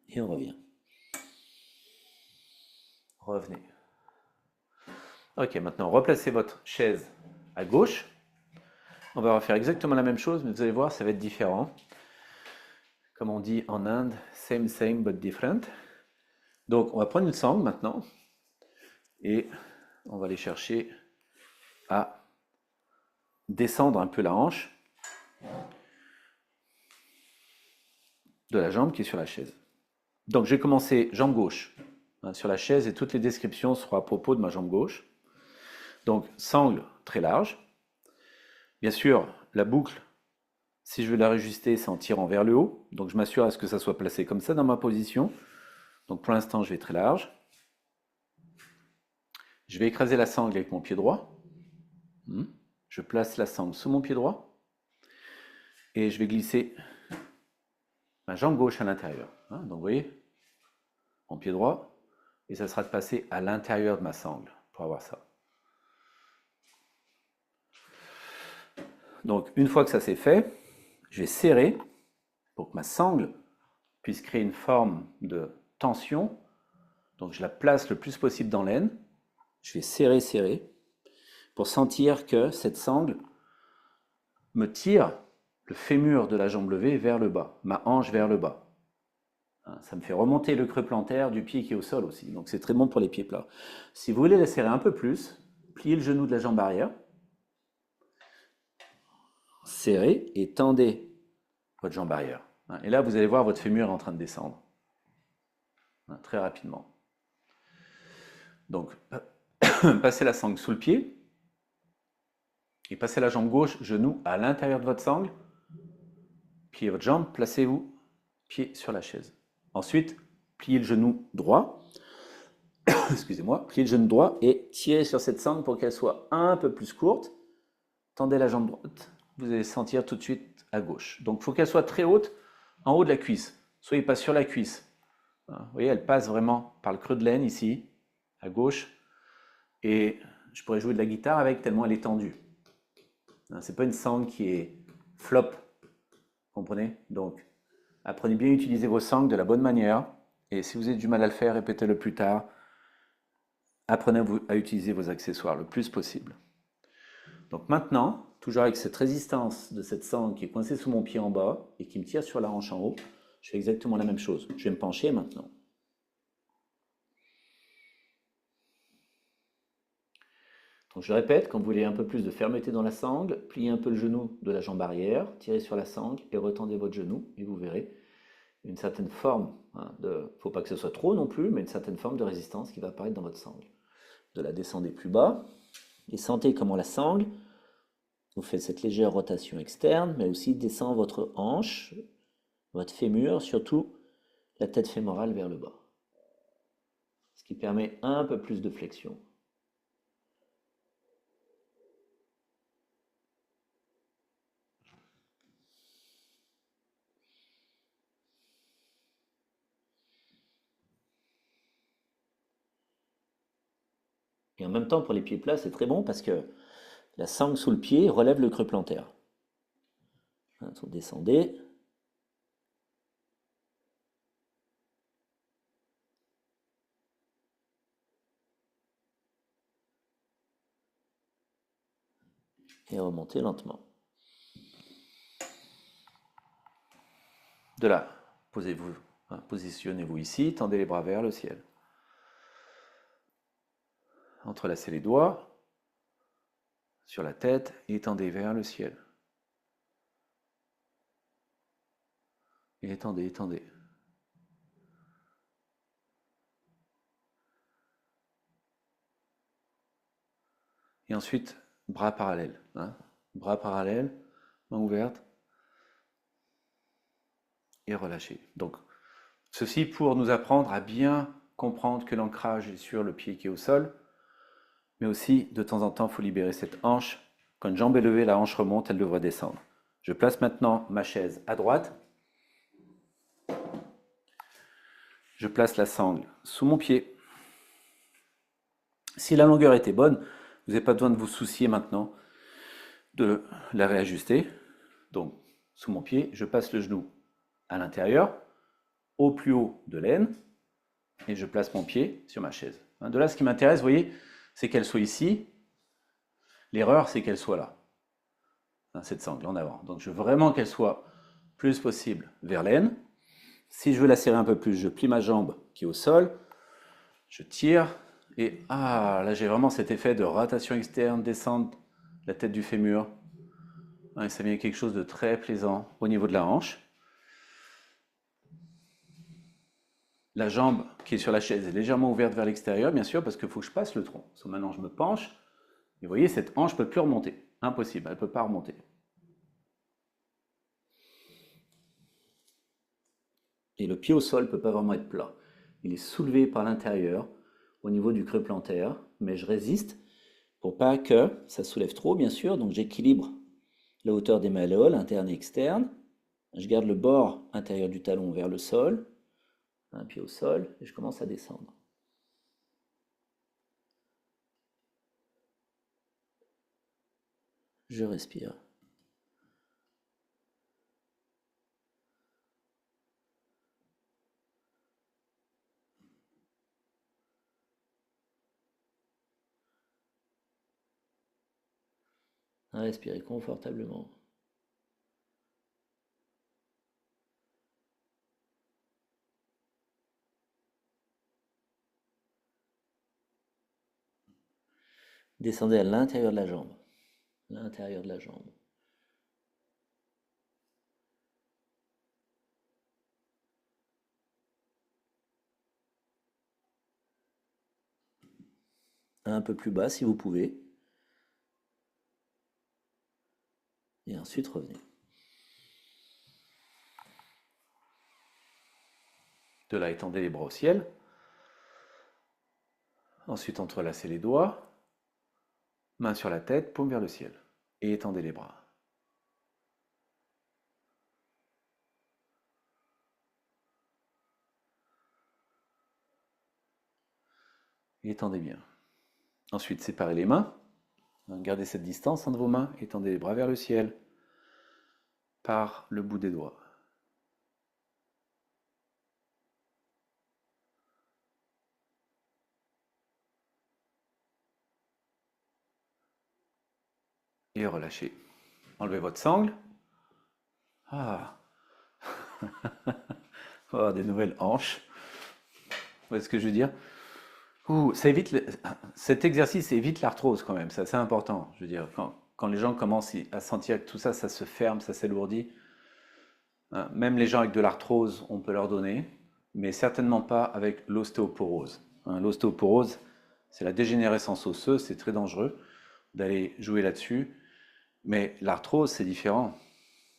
Et on revient. Revenez. Ok, maintenant replacez votre chaise à gauche. On va refaire exactement la même chose, mais vous allez voir, ça va être différent. Comme on dit en Inde, same, same, but different. Donc, on va prendre une sangle maintenant et on va aller chercher à descendre un peu la hanche de la jambe qui est sur la chaise. Donc, je vais commencer jambe gauche sur la chaise et toutes les descriptions seront à propos de ma jambe gauche. Donc, sangle très large. Bien sûr, la boucle, si je veux la réajuster, c'est en tirant vers le haut. Donc, je m'assure à ce que ça soit placé comme ça dans ma position. Donc, pour l'instant, je vais très large. Je vais écraser la sangle avec mon pied droit. Je place la sangle sous mon pied droit. Et je vais glisser ma jambe gauche à l'intérieur. Donc, vous voyez, mon pied droit. Et ça sera de passer à l'intérieur de ma sangle pour avoir ça. Donc, une fois que ça c'est fait, je vais serrer pour que ma sangle puisse créer une forme de tension. Donc, je la place le plus possible dans l'aine. Je vais serrer, serrer, pour sentir que cette sangle me tire le fémur de la jambe levée vers le bas, ma hanche vers le bas. Ça me fait remonter le creux plantaire du pied qui est au sol aussi. Donc, c'est très bon pour les pieds plats. Si vous voulez la serrer un peu plus, pliez le genou de la jambe arrière. Serrez et tendez votre jambe arrière. Et là, vous allez voir votre fémur en train de descendre. Très rapidement. Donc, passez la sangle sous le pied et passez la jambe gauche, genou à l'intérieur de votre sangle. Pliez votre jambe, placez-vous pied sur la chaise. Ensuite, pliez le genou droit. Excusez-moi, pliez le genou droit et tirez sur cette sangle pour qu'elle soit un peu plus courte. Tendez la jambe droite. Vous allez sentir tout de suite à gauche. Donc, il faut qu'elle soit très haute, en haut de la cuisse. Soyez pas sur la cuisse. Vous voyez, elle passe vraiment par le creux de l'aine ici, à gauche. Et je pourrais jouer de la guitare avec tellement elle est tendue. C'est pas une sangle qui est flop. Vous comprenez? Donc, apprenez bien à utiliser vos sangles de la bonne manière. Et si vous avez du mal à le faire, répétez-le plus tard. Apprenez à utiliser vos accessoires le plus possible. Donc maintenant, toujours avec cette résistance de cette sangle qui est coincée sous mon pied en bas et qui me tire sur la hanche en haut, je fais exactement la même chose. Je vais me pencher maintenant. Donc je répète, quand vous voulez un peu plus de fermeté dans la sangle, pliez un peu le genou de la jambe arrière, tirez sur la sangle et retendez votre genou et vous verrez une certaine forme, il ne faut pas que ce soit trop non plus, mais une certaine forme de résistance qui va apparaître dans votre sangle. De la descendez plus bas et sentez comment la sangle vous fait cette légère rotation externe, mais aussi descend votre hanche, votre fémur, surtout la tête fémorale vers le bas. Ce qui permet un peu plus de flexion. Et en même temps, pour les pieds plats, c'est très bon parce que la sangle sous le pied relève le creux plantaire. Vous descendez. Et remontez lentement. De là, positionnez-vous ici, tendez les bras vers le ciel. Entrelacez les doigts sur la tête et tendez vers le ciel. Et étendez, étendez. Et ensuite, bras parallèles. Bras parallèles, main ouverte. Et relâchez. Donc, ceci pour nous apprendre à bien comprendre que l'ancrage est sur le pied qui est au sol. Mais aussi, de temps en temps, il faut libérer cette hanche. Quand une jambe est levée, la hanche remonte, elle devrait descendre. Je place maintenant ma chaise à droite. Je place la sangle sous mon pied. Si la longueur était bonne, vous n'avez pas besoin de vous soucier maintenant de la réajuster. Donc, sous mon pied, je passe le genou à l'intérieur, au plus haut de l'aine, et je place mon pied sur ma chaise. De là, ce qui m'intéresse, vous voyez, c'est qu'elle soit ici. L'erreur, c'est qu'elle soit là. Cette sangle en avant. Donc, je veux vraiment qu'elle soit plus possible vers l'aine. Si je veux la serrer un peu plus, je plie ma jambe qui est au sol, je tire, et ah, là j'ai vraiment cet effet de rotation externe, descendre la tête du fémur. Ouais, ça devient quelque chose de très plaisant au niveau de la hanche. La jambe qui est sur la chaise est légèrement ouverte vers l'extérieur, bien sûr, parce qu'il faut que je passe le tronc. So, maintenant, je me penche. Et vous voyez, cette hanche ne peut plus remonter. Impossible, elle ne peut pas remonter. Et le pied au sol ne peut pas vraiment être plat. Il est soulevé par l'intérieur au niveau du creux plantaire, mais je résiste pour pas que ça soulève trop, bien sûr. Donc j'équilibre la hauteur des malléoles, interne et externe. Je garde le bord intérieur du talon vers le sol, un pied au sol, et je commence à descendre. Je respire. Respirez confortablement. Descendez à l'intérieur de la jambe. L'intérieur de la jambe. Un peu plus bas si vous pouvez. Et ensuite revenez. De là, étendez les bras au ciel. Ensuite, entrelacez les doigts. Main sur la tête, paume vers le ciel. Et étendez les bras. Et étendez bien. Ensuite, séparez les mains. Gardez cette distance entre vos mains. Étendez les bras vers le ciel par le bout des doigts. Et relâchez. Enlevez votre sangle. Ah. Oh, des nouvelles hanches. Vous voyez ce que je veux dire? Ouh, ça évite cet exercice évite l'arthrose quand même, c'est assez important. Je veux dire, quand les gens commencent à sentir que tout ça, ça se ferme, ça s'alourdit, hein, même les gens avec de l'arthrose, on peut leur donner, mais certainement pas avec l'ostéoporose. Hein, l'ostéoporose, c'est la dégénérescence osseuse, c'est très dangereux d'aller jouer là-dessus, mais l'arthrose, c'est différent,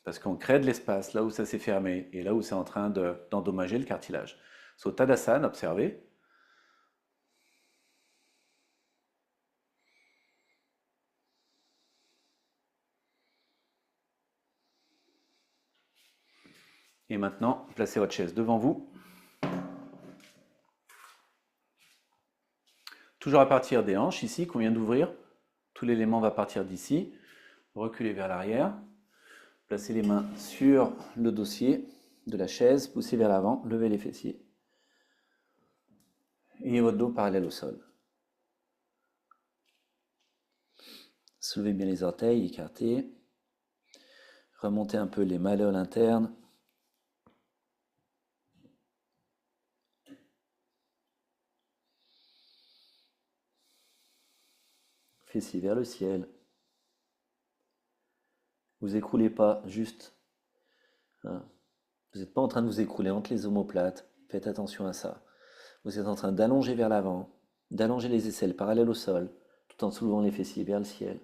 parce qu'on crée de l'espace là où ça s'est fermé et là où c'est en train d'endommager le cartilage. So, Tadasana, observez. Et maintenant, placez votre chaise devant vous. Toujours à partir des hanches, ici, qu'on vient d'ouvrir. Tout l'élément va partir d'ici. Reculez vers l'arrière. Placez les mains sur le dossier de la chaise. Poussez vers l'avant. Levez les fessiers. Ayez votre dos parallèle au sol. Soulevez bien les orteils, écartez. Remontez un peu les malléoles internes. Fessiers vers le ciel. Vous écroulez pas, juste. Hein. Vous n'êtes pas en train de vous écrouler entre les omoplates. Faites attention à ça. Vous êtes en train d'allonger vers l'avant, d'allonger les aisselles parallèles au sol, tout en soulevant les fessiers vers le ciel.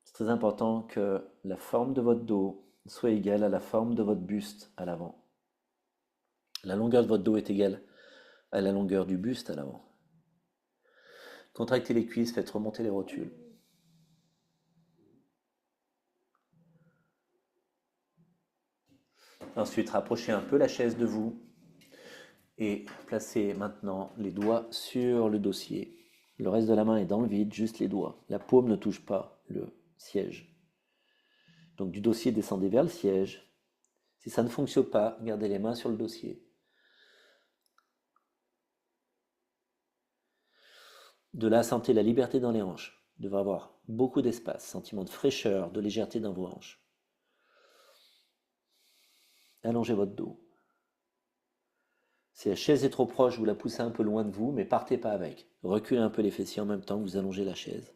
C'est très important que la forme de votre dos soit égale à la forme de votre buste à l'avant. La longueur de votre dos est égale à la longueur du buste à l'avant. Contractez les cuisses, faites remonter les rotules. Ensuite, rapprochez un peu la chaise de vous et placez maintenant les doigts sur le dossier. Le reste de la main est dans le vide, juste les doigts. La paume ne touche pas le siège. Donc du dossier, descendez vers le siège. Si ça ne fonctionne pas, gardez les mains sur le dossier. De là, sentez la liberté dans les hanches. Vous devez avoir beaucoup d'espace, sentiment de fraîcheur, de légèreté dans vos hanches. Allongez votre dos. Si la chaise est trop proche, vous la poussez un peu loin de vous, mais partez pas avec. Reculez un peu les fessiers en même temps que vous allongez la chaise.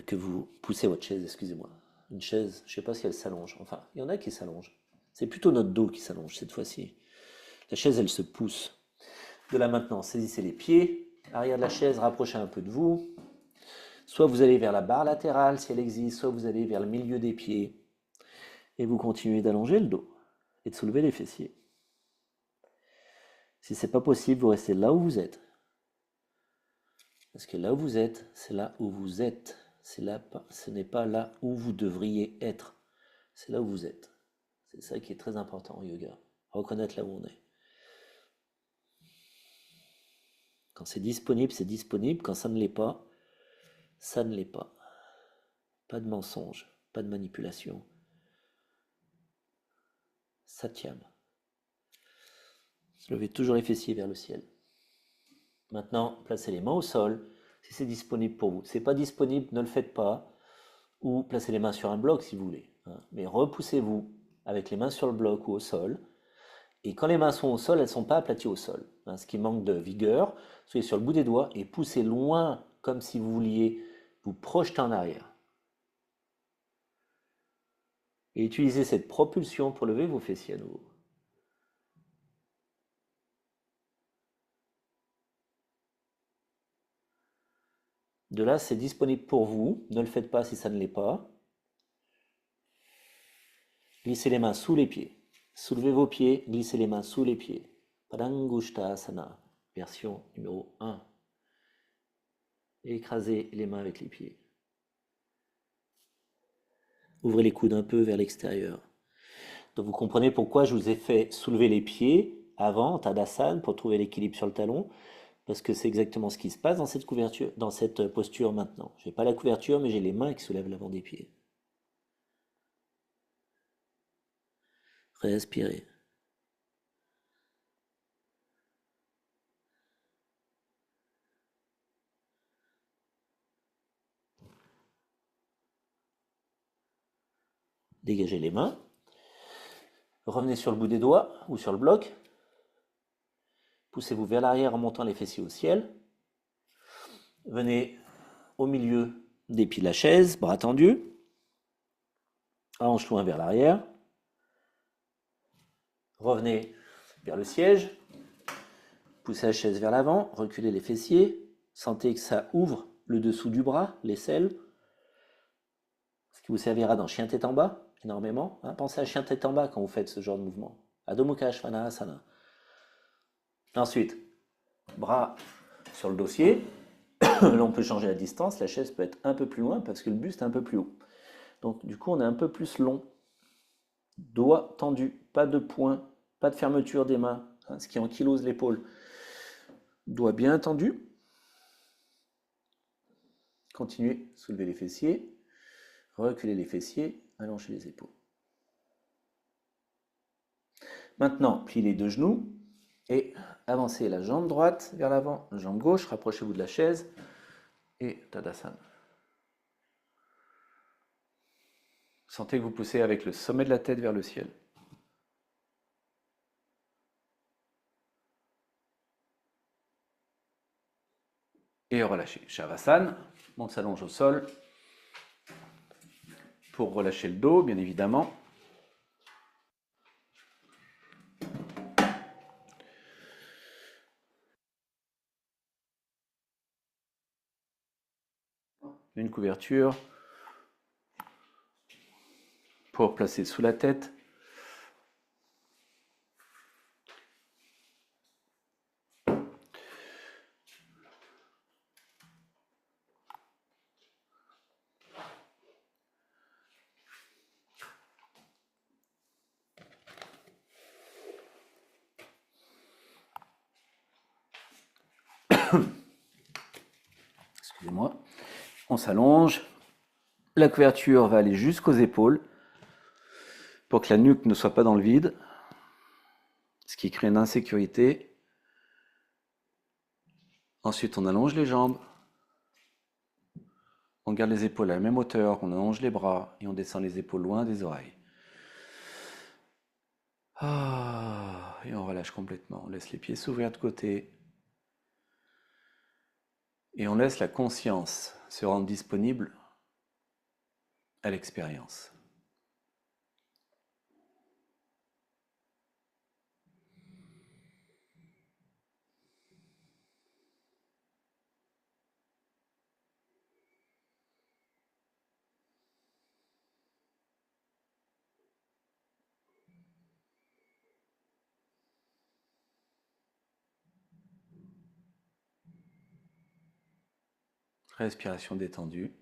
Que vous poussez votre chaise, excusez-moi. Une chaise, je sais pas si elle s'allonge. Enfin, il y en a qui s'allongent. C'est plutôt notre dos qui s'allonge cette fois-ci. La chaise, elle se pousse. De là maintenant, saisissez les pieds, arrière de la chaise, rapprochez un peu de vous. Soit vous allez vers la barre latérale si elle existe, soit vous allez vers le milieu des pieds. Et vous continuez d'allonger le dos et de soulever les fessiers. Si c'est pas possible, vous restez là où vous êtes. Parce que là où vous êtes, c'est là où vous êtes. Ce n'est pas là où vous devriez être. C'est là où vous êtes. C'est ça qui est très important en yoga. Reconnaître là où on est. Quand c'est disponible, c'est disponible. Quand ça ne l'est pas, ça ne l'est pas. Pas de mensonge, pas de manipulation. Satyam. Levez toujours les fessiers vers le ciel. Maintenant, placez les mains au sol, si c'est disponible pour vous. Si ce n'est pas disponible, ne le faites pas. Ou placez les mains sur un bloc si vous voulez. Mais repoussez-vous avec les mains sur le bloc ou au sol. Et quand les mains sont au sol, elles ne sont pas aplaties au sol. Ce qui manque de vigueur, soyez sur le bout des doigts et poussez loin comme si vous vouliez vous projeter en arrière. Et utilisez cette propulsion pour lever vos fessiers à nouveau. De là, c'est disponible pour vous. Ne le faites pas si ça ne l'est pas. Glissez les mains sous les pieds. Soulevez vos pieds, glissez les mains sous les pieds. Padangusthasana, version numéro 1. Et écrasez les mains avec les pieds. Ouvrez les coudes un peu vers l'extérieur. Donc vous comprenez pourquoi je vous ai fait soulever les pieds avant, Tadasana, pour trouver l'équilibre sur le talon. Parce que c'est exactement ce qui se passe dans cette couverture, dans cette posture maintenant. Je n'ai pas la couverture, mais j'ai les mains qui soulèvent l'avant des pieds. Respirez. Dégagez les mains. Revenez sur le bout des doigts ou sur le bloc. Poussez-vous vers l'arrière en montant les fessiers au ciel. Venez au milieu des pieds de la chaise, bras tendus. Hanche loin vers l'arrière. Revenez vers le siège. Poussez la chaise vers l'avant. Reculez les fessiers. Sentez que ça ouvre le dessous du bras, l'aisselle. Ce qui vous servira dans chien tête en bas, énormément. Pensez à chien tête en bas quand vous faites ce genre de mouvement. Adho Mukha Svanasana. Ensuite, bras sur le dossier. Là, on peut changer la distance. La chaise peut être un peu plus loin parce que le buste est un peu plus haut. Donc, du coup, on est un peu plus long. Doigts tendus, pas de poing, pas de fermeture des mains, ce qui ankylose l'épaule. Doigts bien tendus. Continuez, soulevez les fessiers. Reculez les fessiers, allongez les épaules. Maintenant, pliez les deux genoux et avancez la jambe droite vers l'avant, la jambe gauche, rapprochez-vous de la chaise et Tadasana. Sentez que vous poussez avec le sommet de la tête vers le ciel. Et relâchez. Shavasana, on s'allonge au sol pour relâcher le dos, bien évidemment. Une couverture pour placer sous la tête. Excusez-moi. On s'allonge. La couverture va aller jusqu'aux épaules pour que la nuque ne soit pas dans le vide, ce qui crée une insécurité. Ensuite, on allonge les jambes. On garde les épaules à la même hauteur, on allonge les bras et on descend les épaules loin des oreilles. Et on relâche complètement. On laisse les pieds s'ouvrir de côté. Et on laisse la conscience se rendre disponible à l'expérience. Respiration détendue.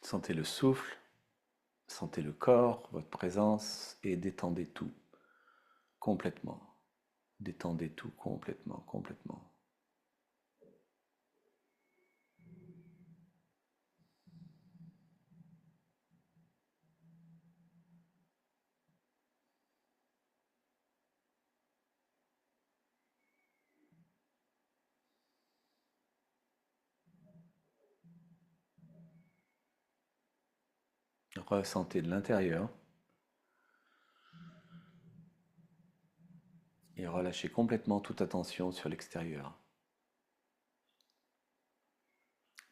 Sentez le souffle, sentez le corps, votre présence et détendez tout complètement. Détendez tout complètement, complètement. Ressentez de l'intérieur et relâchez complètement toute attention sur l'extérieur.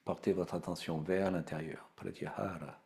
Portez votre attention vers l'intérieur. Pratyahara.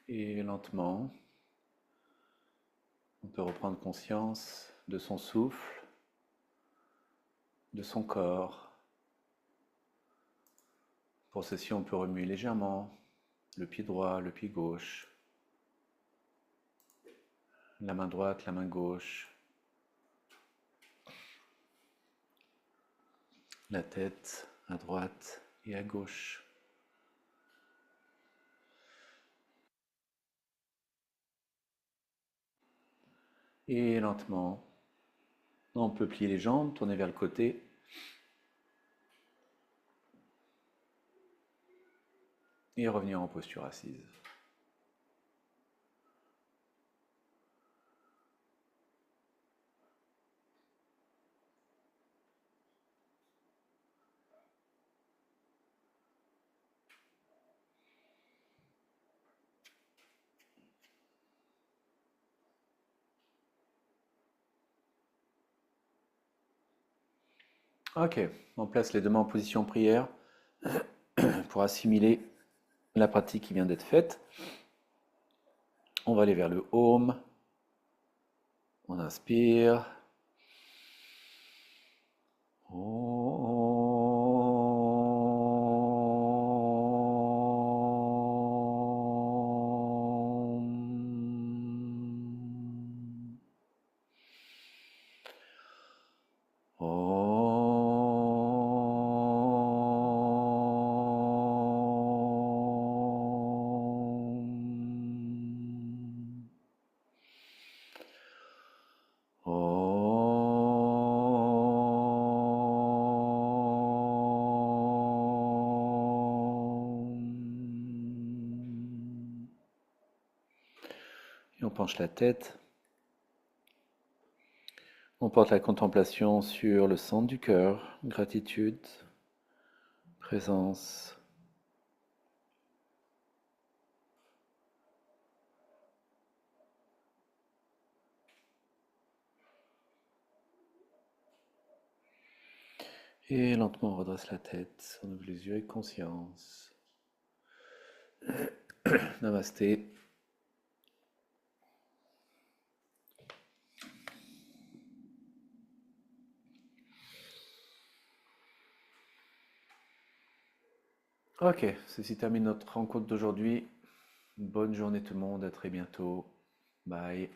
Et lentement, on peut reprendre conscience de son souffle, de son corps. Pour ceci, on peut remuer légèrement le pied droit, le pied gauche, la main droite, la main gauche, la tête à droite et à gauche. Et lentement, on peut plier les jambes, tourner vers le côté. Et revenir en posture assise. Ok, on place les deux mains en position prière pour assimiler la pratique qui vient d'être faite. On va aller vers le Om. On inspire. Et on penche la tête. On porte la contemplation sur le centre du cœur, gratitude, présence. Et lentement on redresse la tête, on ouvre les yeux avec conscience. Namasté. Ok, ceci termine notre rencontre d'aujourd'hui. Bonne journée tout le monde, à très bientôt. Bye.